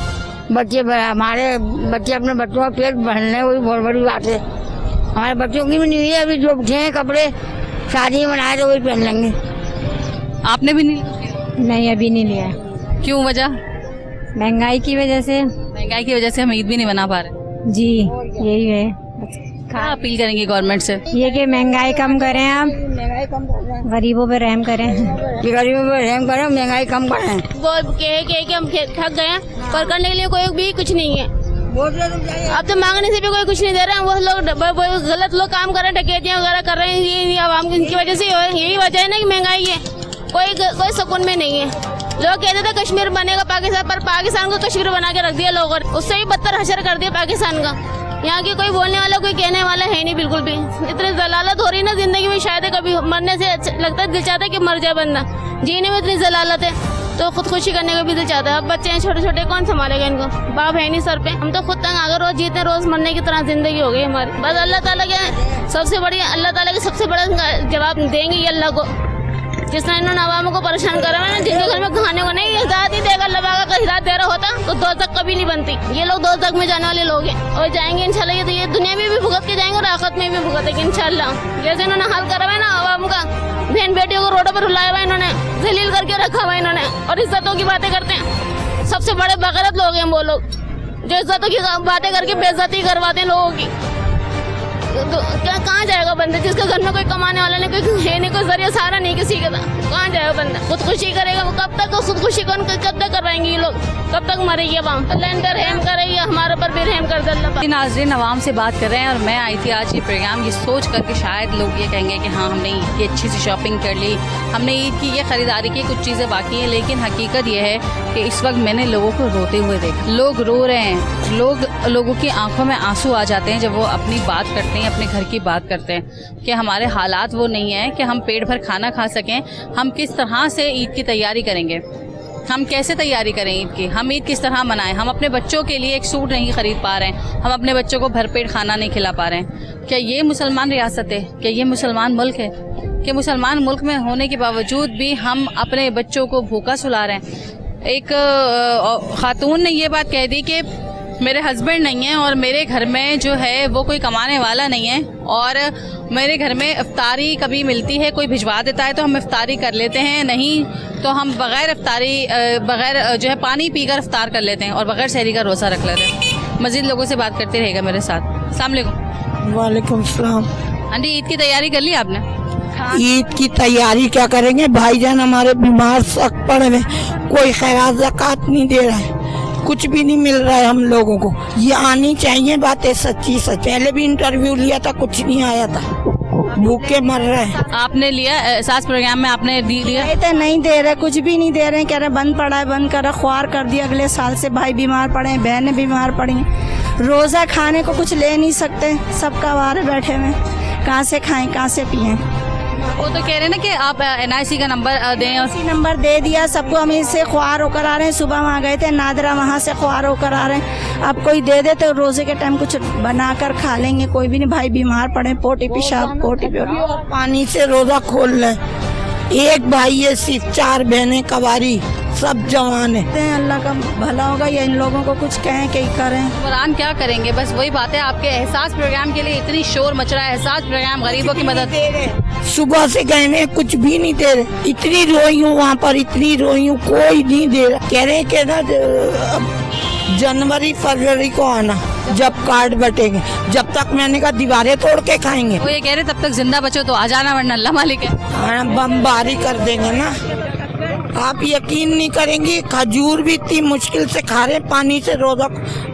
हमारे बच्चे अपने बच्चों का पेट भरने, वही बहुत बड़ी बात है। हमारे बच्चों की भी नहीं है, अभी जो उठे हैं कपड़े शादी बनाए तो वही पहन लेंगे। आपने भी नहीं? नहीं अभी नहीं लिया। क्यों वजह? महंगाई की वजह से। महंगाई की वजह से हम ईद भी नहीं बना पा रहे। जी यही है। क्या अपील करेंगे गवर्नमेंट से? ये कि महंगाई कम करें, आप गरीबों पे रहम करें, गरीबों पे रहम करें, महंगाई कम करें। वो कह के हम थक गए हैं, पर करने के लिए कोई भी कुछ नहीं है। अब तो मांगने से भी कोई कुछ नहीं दे रहे हैं। वो लोग गलत लोग काम कर रहे हैं, डकैतियां वगैरह कर रहे हैं, ये आवाम की वजह से यही वजह है ना कि महंगाई है। कोई सुकून में नहीं है। लोग कहते थे कश्मीर बनेगा पाकिस्तान, पर पाकिस्तान को कश्मीर बना के रख दिया लोगों ने, उससे भी बदतर हशर कर दिया पाकिस्तान का। यहाँ की कोई बोलने वाला, कोई कहने वाला है नहीं बिल्कुल भी। इतनी जलालत हो रही ना जिंदगी में, शायद कभी मरने से लगता है, दिल चाहता है कि मर जाए बंदा। जीने में इतनी जलालत है तो खुदकुशी करने का भी दिल चाहता है। अब बच्चे हैं छोटे छोटे, कौन संभालेगा इनको? बाप है नहीं सर पे। हम तो खुद तंग आ गए, रोज जीते रोज मरने की तरह जिंदगी हो गई हमारी। बस अल्लाह ताला के सबसे बड़ी, अल्लाह ताला के सबसे बड़ा जवाब देंगे ये अल्लाह को। जिस तरह इन्होंने आवामों को परेशान करा है ना, जिनके घर में खाने को नहीं, हिदायत ही देगा अल्लाह पाक। अगर हिदायत दे रहा होता तो दोज़ख कभी नहीं बनती। ये लोग दोज़ख में जाने वाले लोग हैं और जाएंगे इंशाल्लाह। ये तो ये दुनिया में भी भुगत के जाएंगे और आखिरत में भी भुगतेंगे इंशाल्लाह। जैसे इन्होंने हाल करा है ना आवाम का, बहन बेटियों को रोडों पर रुलाया हुआ इन्होंने, जलील करके रखा हुआ इन्होंने, और इज्जतों की बातें करते हैं। सबसे बड़े बगैरत लोग हैं वो लोग, जो इज्जतों की बातें करके बेइज्जती करवाते हैं लोगों की। तो क्या कहाँ जाएगा बंदा जिसके घर में कोई कमाने वाला नहीं, कोई है नहीं, कोई जरिया सहारा नहीं किसी का? कहाँ जाएगा बंदा? खुदकुशी करेगा वो कब तक? खुदकुशी कब तक करवाएंगे ये लोग? कब तक मरेगी अवाम? अल्लाह इन पर रहम करेगी, हमारे पर भी रहम कर दे अल्लाह। नाज़रीन, अवाम से बात कर रहे हैं और मैं आई थी आज ये प्रोग्राम ये सोच कर के शायद लोग ये कहेंगे कि हाँ हमने ईद की अच्छी सी शॉपिंग कर ली, हमने ईद की ये ख़रीदारी की, कुछ चीज़ें बाकी हैं। लेकिन हकीकत ये है कि इस वक्त मैंने लोगों को रोते हुए देखा। लोग रो रहे हैं, लोगों की आंखों में आंसू आ जाते हैं जब वो अपनी बात करते हैं, अपने घर की बात करते हैं कि हमारे हालात वो नहीं है कि हम पेट भर खाना खा सकें। हम किस तरह से ईद की तैयारी करेंगे, हम कैसे तैयारी करें ईद की, हम ईद किस तरह मनाएं। हम अपने बच्चों के लिए एक सूट नहीं ख़रीद पा रहे हैं, हम अपने बच्चों को भरपेट खाना नहीं खिला पा रहे हैं। क्या ये मुसलमान रियासत है? क्या ये मुसलमान मुल्क है? कि मुसलमान मुल्क में होने के बावजूद भी हम अपने बच्चों को भूखा सुला रहे हैं। एक खातून ने ये बात कह दी कि मेरे हस्बैंड नहीं है और मेरे घर में जो है वो कोई कमाने वाला नहीं है, और मेरे घर में इफ्तारी कभी मिलती है, कोई भिजवा देता है तो हम इफ्तारी कर लेते हैं, नहीं तो हम बग़ैर इफ्तारी बग़ैर जो है पानी पीकर इफ्तार कर लेते हैं और बग़ैर सहरी का रोज़ा रख लेते हैं। मज़ीद लोगों से बात करते रहेगा मेरे साथ। अस्सलाम वालेकुम। वालेकुम सलाम। आंटी ईद की तैयारी कर ली आपने? ईद की तैयारी क्या करेंगे, भाईजान हमारे बीमार सख्त पड़े हुए, कोई खैरात ज़कात नहीं दे रहा है, कुछ भी नहीं मिल रहा है हम लोगों को। ये आनी चाहिए बातें सच्ची सच। पहले भी इंटरव्यू लिया था, कुछ नहीं आया था, भूखे मर रहे हैं। आपने लिया एहसास प्रोग्राम में, आपने लिया? नहीं दे रहे, कुछ भी नहीं दे रहे, कह रहे बंद पड़ा है, बंद कर, ख्वार कर दिया। अगले साल से भाई बीमार पड़े हैं, बहनें बीमार पड़ी हैं, रोज़ा खाने को कुछ ले नहीं सकते, सबका वारे बैठे हुए, कहाँ से खाएं कहाँ से पिएं। वो तो कह रहे हैं ना कि आप NIC का नंबर दें, और नंबर दे दिया सबको, हम इससे ख्वार होकर आ रहे हैं। सुबह वहाँ गए थे नादरा, वहाँ से ख्वार होकर आ रहे हैं। अब कोई दे दे तो रोजे के टाइम कुछ बना कर खा लेंगे, कोई भी नहीं, भाई बीमार पड़े, पोटी पेशाब पानी से रोजा खोल लें। एक भाई है सिर्फ, 4 बहनें कवारी, सब जवान है। अल्लाह का भला होगा, या इन लोगों को कुछ कहें कि करें। कुरान क्या करेंगे, बस वही बात है। आपके एहसास प्रोग्राम के लिए इतनी शोर मच रहा है, एहसास प्रोग्राम गरीबों की मदद। सुबह से गए हैं, कुछ भी नहीं दे रहे, इतनी रोई हूँ वहाँ पर, इतनी रोई हूँ, कोई नहीं दे रहा। कह रहे कि ना जनवरी फरवरी को आना, जब कार्ड बटेंगे, जब तक मैंने कहा दीवारें तोड़ के खाएंगे। वो ये कह रहे तब तक जिंदा बचो तो आ जाना, वरना अल्लाह मालिक है। बमबारी कर देंगे ना। आप यकीन नहीं करेंगी, खजूर भी इतनी मुश्किल से खा रहे हैं, पानी से रोजा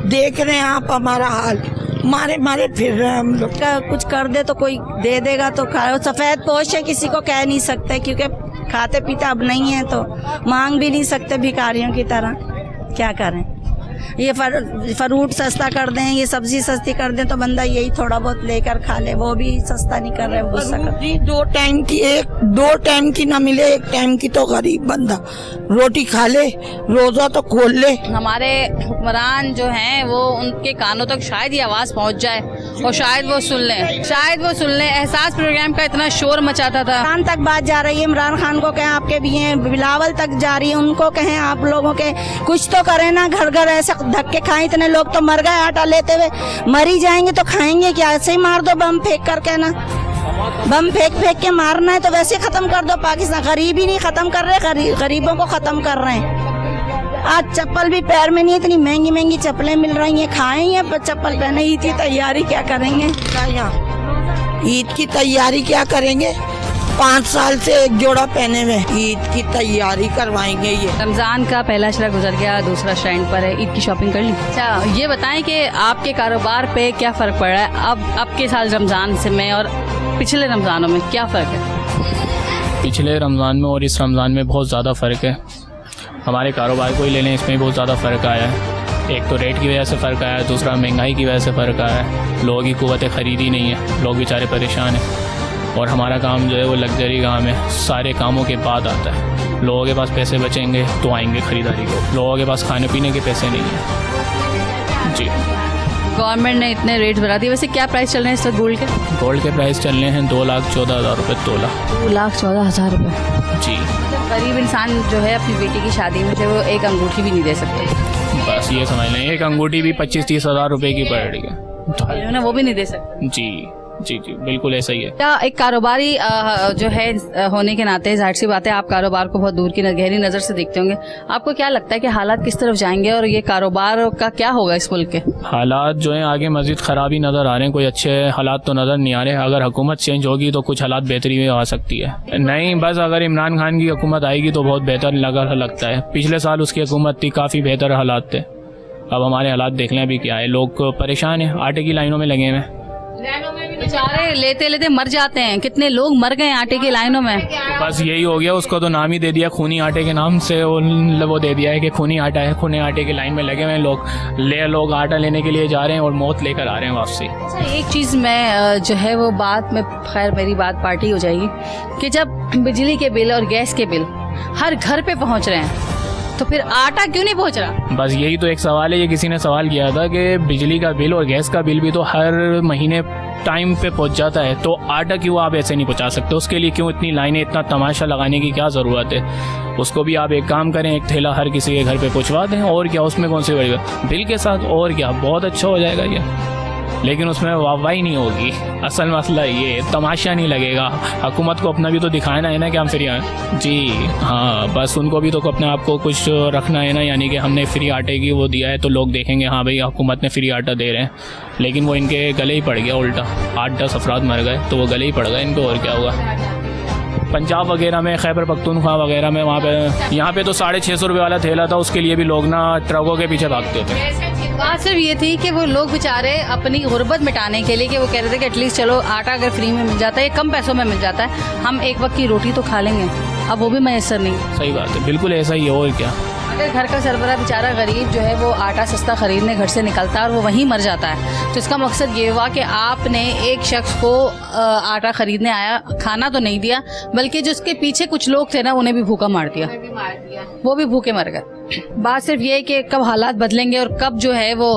देख रहे हैं आप हमारा हाल, मारे मारे फिर रहे हैं हम लोग। कुछ कर दे तो कोई दे देगा तो खा। सफेद पोश है, किसी को कह नहीं सकते, क्योंकि खाते पीते अब नहीं है तो मांग भी नहीं सकते भिखारियों की तरह। क्या करें, ये फ्रूट सस्ता कर दें, ये सब्जी सस्ती कर दें तो बंदा यही थोड़ा बहुत लेकर खा ले, वो भी सस्ता नहीं कर रहे, गुस्सा कर। 2 टाइम की ना मिले, 1 टाइम की तो गरीब बंदा रोटी खा ले, रोजा तो खोल ले। हमारे हुक्मरान जो हैं वो, उनके कानों तक शायद ये आवाज़ पहुंच जाए और शायद वो सुन लें। एहसास प्रोग्राम का इतना शोर मचाता था, इमरान तक बात जा रही है, इमरान खान को कहें, आपके भी हैं, बिलावल तक जा रही है, उनको कहें आप लोगों के कुछ तो करें ना। घर घर ऐसे धक्के खाएं, इतने लोग तो मर गए आटा लेते हुए, मरी जाएंगे तो खाएंगे क्या? ऐसे ही मार दो बम फेंक करके ना, बम फेंक के मारना है तो वैसे खत्म कर दो। पाकिस्तान गरीबी नहीं खत्म कर रहे, गरीबों को खत्म कर रहे हैं। आज चप्पल भी पैर में नहीं, इतनी महंगी महंगी चप्पलें मिल रही हैं, खाएंगे चप्पल पहने। ईद की तैयारी क्या करेंगे? ईद की तैयारी क्या करेंगे? 5 साल से एक जोड़ा पहने हुए, ईद की तैयारी करवाएंगे। ये रमजान का पहला अशरा गुजर गया, दूसरा स्टैंड पर है, ईद की शॉपिंग कर ली? अच्छा, ये बताएं कि आपके कारोबार पे क्या फ़र्क पड़ रहा है अब के साल रमज़ान से में और पिछले रमज़ानों में क्या फ़र्क है? पिछले रमज़ान में और इस रमज़ान में बहुत ज़्यादा फ़र्क है। हमारे कारोबार को ही ले लें, इसमें बहुत ज़्यादा फ़र्क आया है। एक तो रेट की वजह से फ़र्क आया है, दूसरा महंगाई की वजह से फ़र्क आया है। लोगों की क़ुव्वत ख़रीदी नहीं है, लोग बेचारे परेशान हैं। और हमारा काम जो है वो लग्जरी काम है, सारे कामों के बाद आता है। लोगों के पास पैसे बचेंगे तो आएंगे ख़रीदारी को, लोगों के पास खाने पीने के पैसे नहीं हैं। जी, गवर्नमेंट ने इतने रेट बढ़ा दिए। वैसे क्या प्राइस चल रहे हैं इस वक्त गोल्ड के? गोल्ड के प्राइस चल रहे हैं 2,14,000 रुपये तोला। 2,14,000 रुपये? जी। गरीब इंसान जो है अपनी बेटी की शादी में जो वो एक अंगूठी भी नहीं दे सकते। बस ये समझ लें, एक अंगूठी भी 25-30 हज़ार रुपये की पड़ रही है, उन्होंने वो भी नहीं दे सकते। जी जी जी, बिल्कुल ऐसा ही है। क्या एक कारोबारी जो है होने के नाते जाहिर सी बात है आप कारोबार को बहुत दूर की गहरी नज़र से देखते होंगे। आपको क्या लगता है कि हालात किस तरफ जाएंगे और ये कारोबार का क्या होगा इस मुल्क के? हालात जो हैं आगे मज़ीद ख़राबी नज़र आ रहे हैं, कोई अच्छे हालात तो नज़र नहीं आ रहे। अगर हुकूमत चेंज होगी तो कुछ हालात बेहतरी में आ सकती है। नहीं, बस अगर इमरान खान की हुकूमत आएगी तो बहुत बेहतर लगता है। पिछले साल उसकी हुकूमत थी, काफ़ी बेहतर हालात थे। अब हमारे हालात देख लें अभी क्या है, लोग परेशान हैं, आटे की लाइनों में लगे हुए हैं। बेचारे लेते लेते मर जाते हैं, कितने लोग मर गए आटे की लाइनों में। तो बस यही हो गया, उसको तो नाम ही दे दिया खूनी आटे के नाम से, वो दे दिया है कि खूनी आटा है। खूनी आटे की लाइन में लगे हुए हैं लोग आटा लेने के लिए जा रहे हैं और मौत लेकर आ रहे हैं वापसी। अच्छा, एक चीज़ मैं जो है वो बात में, खैर मेरी बात पार्टी हो जाएगी कि जब बिजली के बिल और गैस के बिल हर घर पे पहुंच रहे हैं तो फिर आटा क्यों नहीं पहुंच रहा? बस यही तो एक सवाल है। ये किसी ने सवाल किया था कि बिजली का बिल और गैस का बिल भी तो हर महीने टाइम पे पहुंच जाता है, तो आटा क्यों आप ऐसे नहीं पहुंचा सकते? उसके लिए क्यों इतनी लाइनें, इतना तमाशा लगाने की क्या ज़रूरत है? उसको भी आप एक काम करें, एक थैला हर किसी के घर पे पहुंचवा दें, और क्या, उसमें कौन सी बड़ी बात? बिल के साथ और क्या, बहुत अच्छा हो जाएगा ये। लेकिन उसमें वाहवाही नहीं होगी। असल मसला ये तमाशा नहीं लगेगा। हुकूमत को अपना भी तो दिखाना है ना कि हम फ्री हैं जी। हाँ, बस उनको भी तो अपने आप को कुछ रखना है ना, यानी कि हमने फ्री आटे की वो दिया है तो लोग देखेंगे हाँ भाई हुकूमत ने फ्री आटा दे रहे हैं, लेकिन वो इनके गले ही पड़ गया उल्टा। 8-10 अफराद मर गए तो वो गले ही पड़ गए इनको, और क्या हुआ। पंजाब वगैरह में, खैबर पख्तूनख्वा वगैरह में, वहाँ पे यहाँ पे तो 650 रुपये वाला थैला था, उसके लिए भी लोग ना ट्रकों के पीछे भागते थे। बात सिर्फ ये थी कि वो लोग बेचारे अपनी गुर्बत मिटाने के लिए कि वो कह रहे थे कि एटलीस्ट चलो आटा अगर फ्री में मिल जाता है, कम पैसों में मिल जाता है, हम एक वक्त की रोटी तो खा लेंगे। अब वो भी मैसर नहीं। सही बात है, बिल्कुल ऐसा ही है। और क्या, अगर घर का सरबरा बेचारा गरीब जो है वो आटा सस्ता खरीदने घर से निकलता है और वो वहीं मर जाता है, तो इसका मकसद ये हुआ कि आपने एक शख्स को आटा खरीदने आया, खाना तो नहीं दिया, बल्कि जो उसके पीछे कुछ लोग थे ना उन्हें भी भूखा मार दिया, वो भी भूखे मर गए। बात सिर्फ ये है कि कब हालात बदलेंगे और कब जो है वो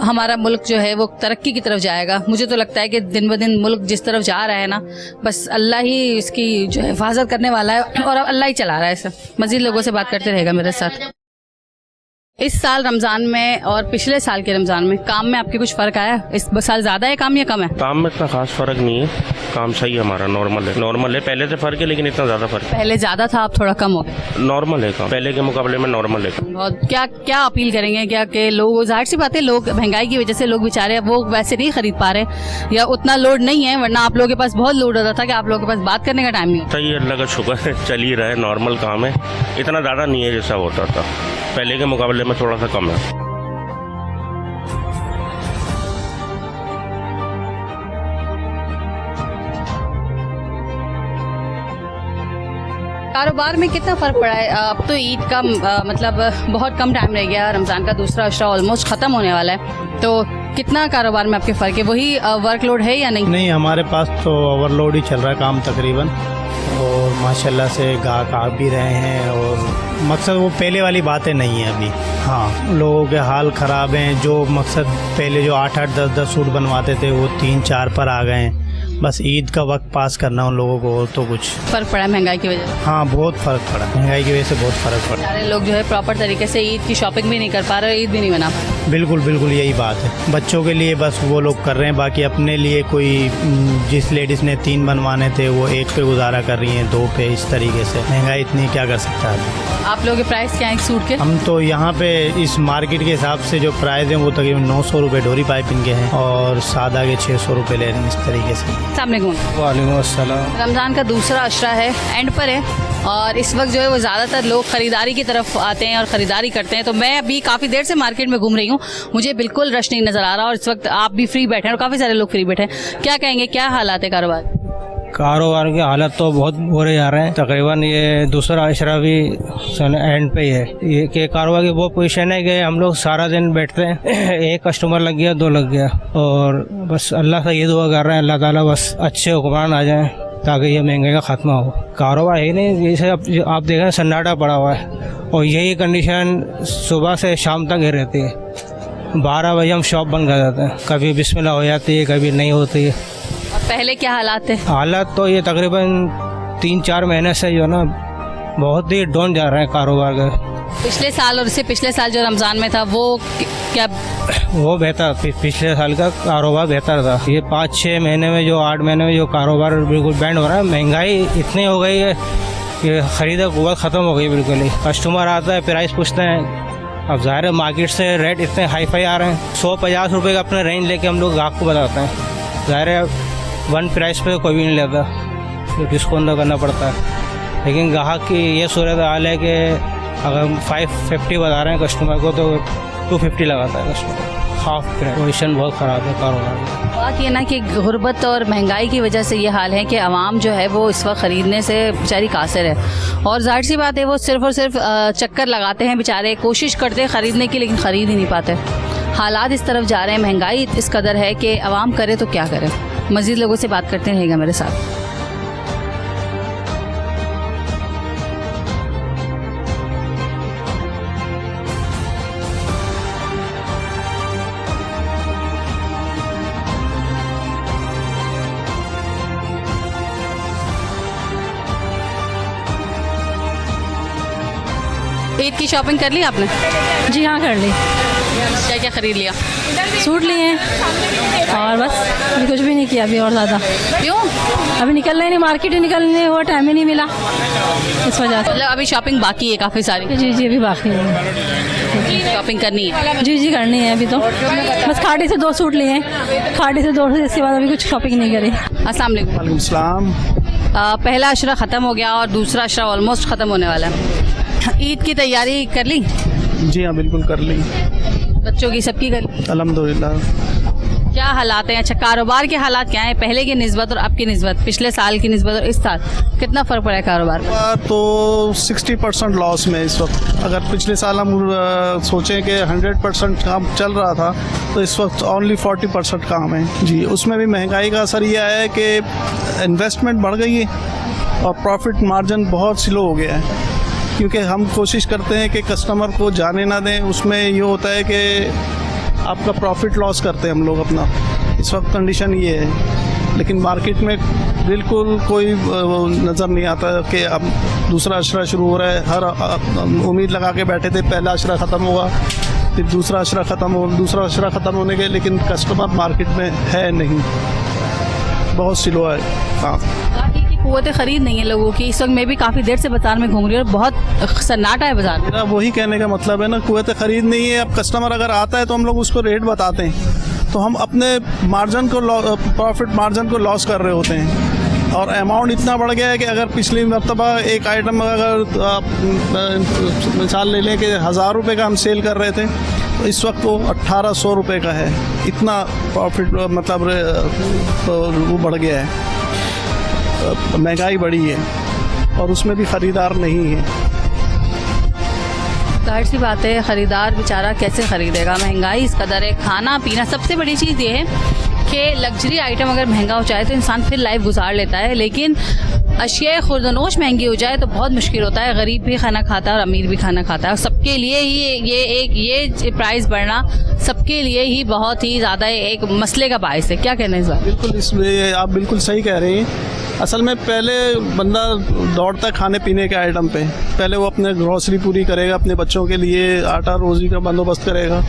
हमारा मुल्क जो है वो तरक्की की तरफ जाएगा। मुझे तो लगता है कि दिन ब दिन मुल्क जिस तरफ जा रहा है ना, बस अल्लाह ही इसकी जो है हिफाजत करने वाला है और अल्लाह ही चला रहा है इसे। मज़ीद लोगों से बात करते रहेगा मेरे साथ। इस साल रमज़ान में और पिछले साल के रमज़ान में काम में आपके कुछ फ़र्क आया? इस साल ज़्यादा है काम या कम है? काम में इतना खास फ़र्क नहीं है, काम सही है हमारा, नॉर्मल है। पहले से फ़र्क है लेकिन इतना ज़्यादा फ़र्क है। पहले ज़्यादा था, अब थोड़ा कम हो गया। नॉर्मल है काम, पहले के मुकाबले में नॉर्मल है। बहुत क्या क्या अपील करेंगे? क्या कि लोग, जाहिर सी बात है लोग महंगाई की वजह से लोग बेचारे वो वैसे नहीं खरीद पा रहे या उतना लोड नहीं है, वरना आप लोगों के पास बहुत लोड होता था कि आप लोगों के पास बात करने का टाइम नहीं होता। सही है, अल्लाह का शुक्र है, चल ही रहा है, नॉर्मल काम है, इतना ज़्यादा नहीं है जैसा होता था, पहले के मुकाबले में थोड़ा सा कम है। कारोबार में कितना फ़र्क पड़ा है? अब तो ईद का मतलब बहुत कम टाइम रह गया, रमज़ान का दूसरा अशरा ऑलमोस्ट ख़त्म होने वाला है, तो कितना कारोबार में आपके फ़र्क है? वही वर्कलोड है या नहीं? नहीं, हमारे पास तो ओवरलोड ही चल रहा है काम तकरीबन, और माशाल्लाह से गाहक आ भी रहे हैं, और मकसद वो पहले वाली बातें नहीं है अभी। हाँ, लोगों के हाल ख़राब हैं। जो मकसद पहले जो 8-8, 10-10 सूट बनवाते थे वो 3-4 पर आ गए हैं। बस ईद का वक्त पास करना उन लोगों को, और तो कुछ फ़र्क पड़ा है महंगाई की वजह से? हाँ, बहुत फ़र्क पड़ा, महंगाई की वजह से बहुत फ़र्क पड़ा। सारे लोग जो है प्रॉपर तरीके से ईद की शॉपिंग भी नहीं कर पा रहे, ईद भी नहीं मना पा रहे। बिल्कुल बिल्कुल यही बात है। बच्चों के लिए बस वो लोग कर रहे हैं, बाकी अपने लिए कोई जिस लेडीज़ ने 3 बनवाने थे वो 1 पे गुजारा कर रही हैं, 2 पे, इस तरीके से। महंगाई इतनी क्या कर सकता है। आप लोगों के प्राइस क्या है सूट के? हम तो यहाँ पे इस मार्केट के हिसाब से जो प्राइस हैं वो तकरीबन 900 रुपये डोरी पाइपिंग के हैं, और सादा के 600 रुपये ले रहे हैं, इस तरीके से। सामने वालेकुम अस्सलाम। रमज़ान का दूसरा अशरा है, एंड पर है, और इस वक्त जो है वो ज़्यादातर लोग ख़रीदारी की तरफ आते हैं और ख़रीदारी करते हैं। तो मैं अभी काफ़ी देर से मार्केट में घूम रही हूँ, मुझे बिल्कुल रश नहीं नज़र आ रहा, और इस वक्त आप भी फ्री बैठे हैं और काफ़ी सारे लोग फ्री बैठे हैं। क्या कहेंगे, क्या हालात है कारोबार? कारोबार के हालत तो बहुत बुरे जा रहे हैं। तकरीबन ये दूसरा अशरा भी एंड पे ही है। ये कि कारोबार की वो पोजीशन है कि हम लोग सारा दिन बैठते हैं, एक कस्टमर लग गया, 2 लग गया, और बस अल्लाह से ये दुआ कर रहे हैं अल्लाह ताला बस अच्छे हुक्मरान आ जाएं ताकि ये महंगाई का खात्मा हो। कारोबार है नहीं, जैसे आप देख रहे हैं सन्नाटा पड़ा हुआ है, और यही कंडीशन सुबह से शाम तक ही रहती है। 12 बजे हम शॉप बंद कर देते हैं, कभी बिस्मिल्लाह हो जाती है, कभी नहीं होती है। पहले क्या हालात थे? हालात तो ये तकरीबन 3-4 महीने से जो है ना बहुत ही डाउन जा रहे हैं कारोबार का। पिछले साल और इससे पिछले साल जो रमज़ान में था वो क्या? वो बेहतर, पिछले साल का कारोबार बेहतर था। ये 5-6 महीने में जो 8 महीने में जो कारोबार बिल्कुल बैंड हो रहा है। महंगाई इतनी हो गई है कि ख़रीदा कुव्वत ख़त्म हो गई बिल्कुल ही। कस्टमर आता है, प्राइस पूछते हैं, अब ज़ाहिर है मार्केट से रेट इतने हाई फाई आ रहे हैं। 150 रुपये का अपना रेंज लेके हम लोग ग्राहक को बताते हैं, ज़ाहिर है 1 प्राइस पे कोई भी नहीं लेता, तो डिस्काउंट करना पड़ता है। लेकिन ग्राहक की ये सूरत हाल है कि अगर 550 बता रहे हैं कस्टमर को तो 250 लगाता है कस्टमर। हाफ पोजीशन बहुत ख़राब है कारोबार में। बात ये ना कि गुर्बत और महंगाई की वजह से ये हाल है कि आवाम जो है वो इस वक्त ख़रीदने से बेचारी कासिर है, और जाहिर सी बात है वो सिर्फ़ और सिर्फ चक्कर लगाते हैं बेचारे, कोशिश करते हैं ख़रीदने की लेकिन ख़रीद ही नहीं पाते। हालात इस तरफ जा रहे हैं, महंगाई इस कदर है कि आवाम करे तो क्या करे। मज़ीद लोगों से बात करते रहेगा मेरे साथ। ईद की शॉपिंग कर ली आपने? जी हाँ, कर ली। क्या क्या खरीद लिया? सूट लिए हैं और बस, अभी कुछ भी नहीं किया अभी और ज़्यादा। क्यों? अभी निकलना ही नहीं, मार्केट ही निकलने हुआ टाइम ही नहीं मिला, इस वजह से। मतलब अभी शॉपिंग बाकी है काफ़ी सारी? जी जी, अभी बाकी है, शॉपिंग करनी है? जी जी करनी है अभी तो। बस खाड़ी से 2 सूट लिए हैं, खाड़ी से 2, इसके बाद अभी कुछ शॉपिंग नहीं करी। अस्सलाम वालेकुम। सलाम। पहला अशरा ख़त्म हो गया और दूसरा अशरा ऑलमोस्ट ख़त्म होने वाला है। ईद की तैयारी कर ली? जी हाँ, बिल्कुल कर ली, बच्चों की सबकी कर ली? अल्हम्दुलिल्लाह। क्या हालात हैं? अच्छा, कारोबार के हालात क्या हैं पहले की निस्बत और अब की निस्बत, पिछले साल की निस्बत और इस साल कितना फ़र्क पड़ा है कारोबार में? तो 60% लॉस में इस वक्त। अगर पिछले साल हम सोचें कि 100% काम चल रहा था तो इस वक्त ओनली 40% काम है जी। उसमें भी महंगाई का असर यह है कि इन्वेस्टमेंट बढ़ गई है और प्रॉफिट मार्जिन बहुत स्लो हो गया है, क्योंकि हम कोशिश करते हैं कि कस्टमर को जाने ना दें। उसमें ये होता है कि आपका प्रॉफिट लॉस करते हैं हम लोग अपना, इस वक्त कंडीशन ये है। लेकिन मार्केट में बिल्कुल कोई नज़र नहीं आता कि अब दूसरा अशरा शुरू हो रहा है। हर उम्मीद लगा के बैठे थे पहला अशरा ख़त्म होगा, फिर दूसरा अशरा ख़त्म हो, दूसरा अशरा ख़त्म होने के, लेकिन कस्टमर मार्केट में है नहीं, बहुत स्लो है। हाँ, क़ुव्वत ख़रीद नहीं है लोगों की। इस वक्त मैं भी काफ़ी देर से बाज़ार में घूम रही हूँ और बहुत सन्नाटा है बाज़ार में। मेरा वही कहने का मतलब है ना, क़ुव्वत ख़रीद नहीं है। अब कस्टमर अगर आता है तो हम लोग उसको रेट बताते हैं, तो हम अपने मार्जिन को, प्रॉफिट मार्जिन को लॉस कर रहे होते हैं। और अमाउंट इतना बढ़ गया है कि अगर पिछली मरतबा एक आइटम अगर आप मिसाल ले लें कि 1000 रुपये का हम सेल कर रहे थे, तो इस वक्त वो 1800 रुपये का है। इतना प्रॉफिट मतलब वो बढ़ गया है, महंगाई बढ़ी है और उसमें भी ख़रीदार नहीं है। जाहिर सी बात है, ख़रीदार बेचारा कैसे ख़रीदेगा? महंगाई इस कदर है, खाना पीना। सबसे बड़ी चीज़ ये है कि लग्जरी आइटम अगर महंगा हो जाए तो इंसान फिर लाइफ गुजार लेता है, लेकिन अशिया खुर्दनोश महंगी हो जाए तो बहुत मुश्किल होता है। गरीब भी खाना खाता है और अमीर भी खाना खाता है, और सबके लिए ही ये प्राइस बढ़ना सबके लिए ही बहुत ही ज़्यादा एक मसले का बायस है। क्या कहना है इस बात? बिल्कुल, इसमें आप बिल्कुल सही कह रहे हैं। असल में पहले बंदा दौड़ता खाने पीने के आइटम पे, पहले वो अपने ग्रॉसरी पूरी करेगा, अपने बच्चों के लिए आटा रोज़ी का बंदोबस्त करेगा।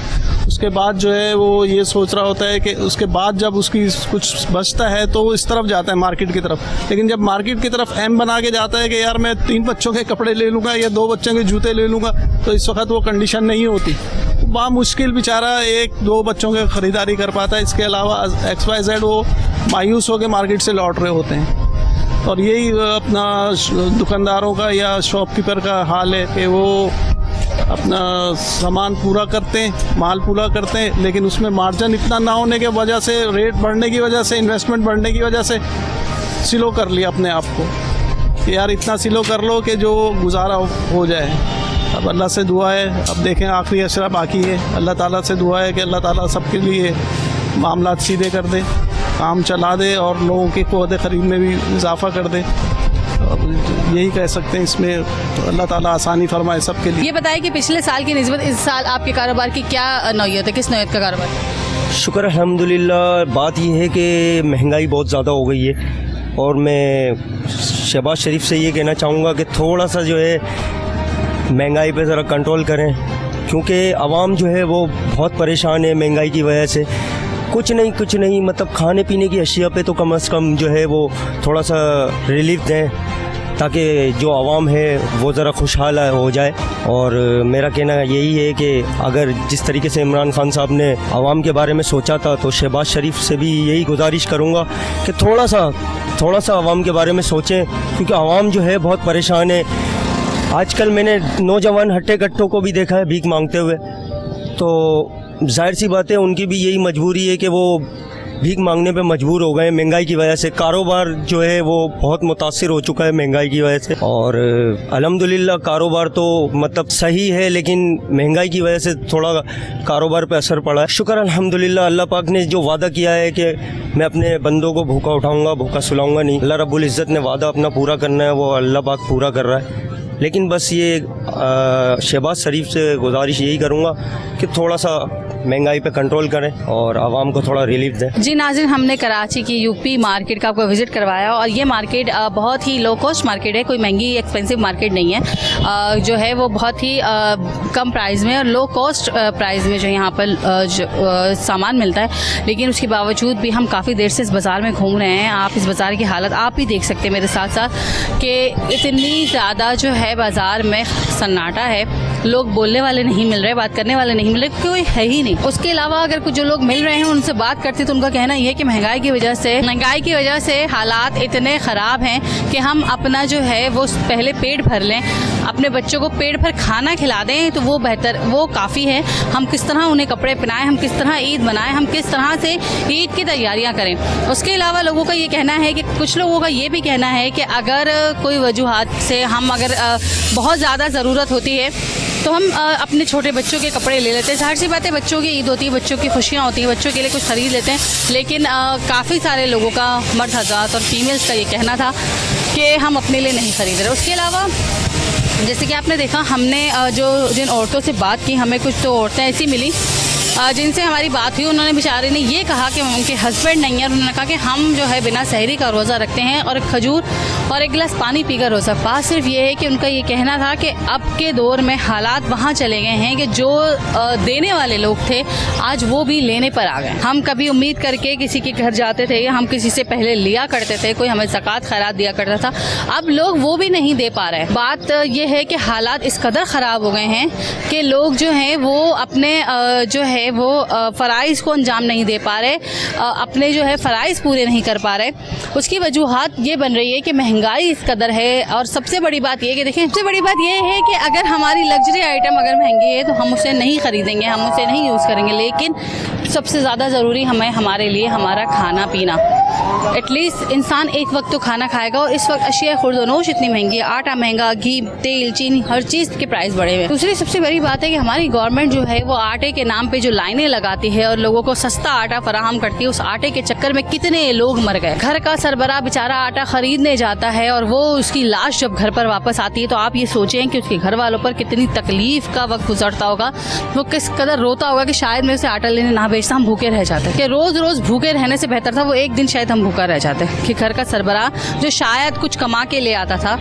उसके बाद जो है वो ये सोच रहा होता है कि उसके बाद जब उसकी कुछ बचता है तो वो इस तरफ जाता है, मार्केट की तरफ। लेकिन जब मार्केट की तरफ एम बना के जाता है कि यार मैं 3 बच्चों के कपड़े ले लूँगा या 2 बच्चों के जूते ले लूँगा, तो इस वक्त वो कंडीशन नहीं होती। बड़ा मुश्किल बेचारा 1-2 बच्चों की ख़रीदारी कर पाता है। इसके अलावा XYZ वो मायूस होकर मार्केट से लौट रहे होते हैं। और यही अपना दुकानदारों का या शॉपकीपर का हाल है कि वो अपना सामान पूरा करते हैं, माल पूरा करते हैं, लेकिन उसमें मार्जिन इतना ना होने की वजह से, रेट बढ़ने की वजह से, इन्वेस्टमेंट बढ़ने की वजह से स्लो कर लिया अपने आप को कि यार इतना स्लो कर लो कि जो गुजारा हो जाए। अब अल्लाह से दुआ है, अब देखें आखिरी अशरा बाकी है, अल्लाह ताला से दुआ है कि अल्लाह ताला सबके लिए मामला सीधे कर दे, काम चला दे और लोगों की क़ुव्वत ख़रीद में भी इजाफा कर दे। यही कह सकते हैं इसमें, तो अल्लाह ताला आसानी फरमाए सबके लिए। ये बताएं कि पिछले साल की निस्बत इस साल आपके कारोबार की क्या नौयत है? किस नौयत का कारोबार? शुक्र अल्हम्दुलिल्लाह। बात यह है कि महंगाई बहुत ज़्यादा हो गई है और मैं शहबाज शरीफ से ये कहना चाहूँगा कि थोड़ा सा जो है महंगाई पे ज़रा कंट्रोल करें, क्योंकि आवाम जो है वो बहुत परेशान है महंगाई की वजह से। कुछ नहीं मतलब खाने पीने की अशिया पे तो कम से कम जो है वो थोड़ा सा रिलीफ दें, ताकि जो आवाम है वो ज़रा खुशहाल हो जाए। और मेरा कहना यही है कि अगर जिस तरीके से इमरान खान साहब ने आवाम के बारे में सोचा था, तो शहबाज शरीफ से भी यही गुजारिश करूँगा कि थोड़ा सा आवाम के बारे में सोचें, क्योंकि आवाम जो है बहुत परेशान है। आजकल मैंने नौजवान हट्टे कट्टों को भी देखा है भीख मांगते हुए, तो जाहिर सी बात है उनकी भी यही मजबूरी है कि वो भीख मांगने पे मजबूर हो गए महंगाई की वजह से। कारोबार जो है वो बहुत मुतासिर हो चुका है महंगाई की वजह से, और अल्हम्दुलिल्लाह कारोबार तो मतलब सही है, लेकिन महंगाई की वजह से थोड़ा कारोबार पे असर पड़ा है। शुक्र अल्हम्दुलिल्लाह, अल्लाह पाक ने जो वादा किया है कि मैं अपने बंदों को भूखा उठाऊँगा, भूखा सुलाऊँगा नहीं, अल्लाह रब्बुल इज़्ज़त ने वादा अपना पूरा करना है, वो अल्लाह पाक पूरा कर रहा है। लेकिन बस ये शहबाज शरीफ से गुजारिश यही करूँगा कि थोड़ा सा महंगाई पे कंट्रोल करें और आवाम को थोड़ा रिलीफ दें। जी नाज़रीन, हमने कराची की यूपी मार्केट का आपको विजिट करवाया और ये मार्केट बहुत ही लो कॉस्ट मार्केट है, कोई महंगी एक्सपेंसिव मार्केट नहीं है। जो है वो बहुत ही कम प्राइस में और लो कॉस्ट प्राइस में जो यहाँ पर सामान मिलता है। लेकिन उसके बावजूद भी हम काफ़ी देर से इस बाज़ार में घूम रहे हैं। आप इस बाज़ार की हालत आप भी देख सकते हैं मेरे साथ साथ कि इतनी ज़्यादा जो है बाज़ार में सन्नाटा है, लोग बोलने वाले नहीं मिल रहे, बात करने वाले नहीं मिल रहे, कोई है ही नहीं। उसके अलावा अगर कुछ जो लोग मिल रहे हैं उनसे बात करते तो उनका कहना यह है कि महंगाई की वजह से हालात इतने ख़राब हैं कि हम अपना जो है वो पहले पेट भर लें, अपने बच्चों को पेट भर खाना खिला दें तो वो बेहतर, वो काफ़ी है। हम किस तरह उन्हें कपड़े पहनाएं, हम किस तरह ईद मनाएं, हम किस तरह से ईद की तैयारियां करें। उसके अलावा लोगों का ये कहना है कि कुछ लोगों का ये भी कहना है कि अगर कोई वजूहात से हम अगर बहुत ज़्यादा ज़रूरत होती है तो हम अपने छोटे बच्चों के कपड़े ले लेते हैं। जाहिर सी बात है, बच्चों की ईद होती है, बच्चों की खुशियाँ होती हैं, बच्चों के लिए कुछ ख़रीद लेते हैं। लेकिन काफ़ी सारे लोगों का, मर्द हज़रात और फीमेल्स का ये कहना था कि हम अपने लिए नहीं ख़रीद रहे। उसके अलावा जैसे कि आपने देखा, हमने जिन औरतों से बात की, हमें कुछ तो औरतें ऐसी मिली जिनसे हमारी बात हुई। उन्होंने बेचारी ने ये कहा कि उनके हस्बैंड नहीं है। उन्होंने कहा कि हम जो है बिना सहरी का रोज़ा रखते हैं और खजूर और एक गिलास पानी पीकर रोज़ा। बात सिर्फ ये है कि उनका ये कहना था कि अब के दौर में हालात वहाँ चले गए हैं कि जो देने वाले लोग थे आज वो भी लेने पर आ गए। हम कभी उम्मीद करके किसी के घर जाते थे, हम किसी से पहले लिया करते थे, कोई हमें ज़कात खैरात दिया करता था, अब लोग वो भी नहीं दे पा रहे। बात ये है कि हालात इस कदर ख़राब हो गए हैं कि लोग जो हैं वो अपने जो है वो फ़राइज़ को अंजाम नहीं दे पा रहे, अपने जो है फ़राइज़ पूरे नहीं कर पा रहे। उसकी वजूहात ये बन रही है कि महंगाई इस कदर है। और सबसे बड़ी बात ये है कि देखें, सबसे बड़ी बात ये है कि अगर हमारी लग्जरी आइटम अगर महंगी है तो हम उसे नहीं ख़रीदेंगे, हम उसे नहीं यूज़ करेंगे। लेकिन सबसे ज़्यादा ज़रूरी हमें हमारे लिए हमारा खाना पीना, एटलीस्ट इंसान एक वक्त तो खाना खाएगा। और इस वक्त अशिया खुर्दनोश इतनी महंगी है, आटा महंगा, घी, तेल, चीनी, हर चीज़ के प्राइस बढ़े हुए हैं। दूसरी सबसे बड़ी बात है कि हमारी गवर्नमेंट जो है वो आटे के नाम पे जो लाइनें लगाती है और लोगों को सस्ता आटा फराहम करती है, उस आटे के चक्कर में कितने लोग मर गए। घर का सरबराह बेचारा आटा खरीदने जाता है और वो उसकी लाश जब घर पर वापस आती है तो आप ये सोचें कि उसके घर वालों पर कितनी तकलीफ का वक्त गुजरता होगा, वो किस कदर रोता होगा कि शायद मेरे से आटा लेने ना भेजता, हम भूखे रह जाते। कि रोज़ रोज़ भूखे रहने से बेहतर था वो एक दिन शायद हम भूखा रह जाते कि घर का सरबराह जो शायद कुछ कमा के ले आता था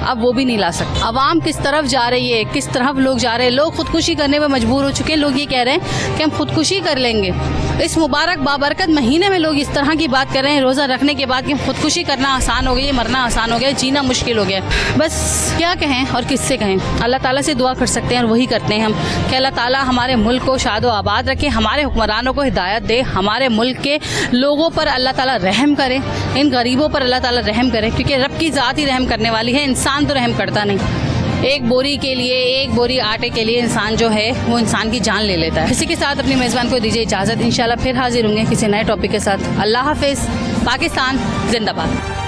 अब वो भी नहीं ला सकता। अवाम किस तरफ जा रही है, किस तरफ लोग जा रहे हैं। लोग खुदकुशी करने पर मजबूर हो चुके हैं। लोग ये कह रहे हैं कि हम खुदकुशी कर लेंगे। इस मुबारक बाबरकत महीने में लोग इस तरह की बात कर रहे हैं रोज़ा रखने के बाद कि खुदकुशी करना आसान हो गई है, मरना आसान हो गया, जीना मुश्किल हो गया। बस क्या कहें और किससे कहें। अल्लाह ताला से दुआ कर सकते हैं और वही करते हैं हम कि अल्लाह ताला हमारे मुल्क को शादो आबाद रखे, हमारे हुक्मरानों को हिदायत दे, हमारे मुल्क के लोगों पर अल्लाह ताला रहम करे, इन गरीबों पर अल्लाह ताला रहम करे। क्योंकि रब की ज़ात ही रहम करने वाली है, इंसान तो रहम करता नहीं। एक बोरी के लिए, एक बोरी आटे के लिए इंसान जो है वो इंसान की जान ले लेता है। इसी के साथ अपनी मेज़बान को दीजिए इजाज़त। इंशाल्लाह फिर हाजिर होंगे किसी नए टॉपिक के साथ। अल्लाह हाफिज़। पाकिस्तान जिंदाबाद।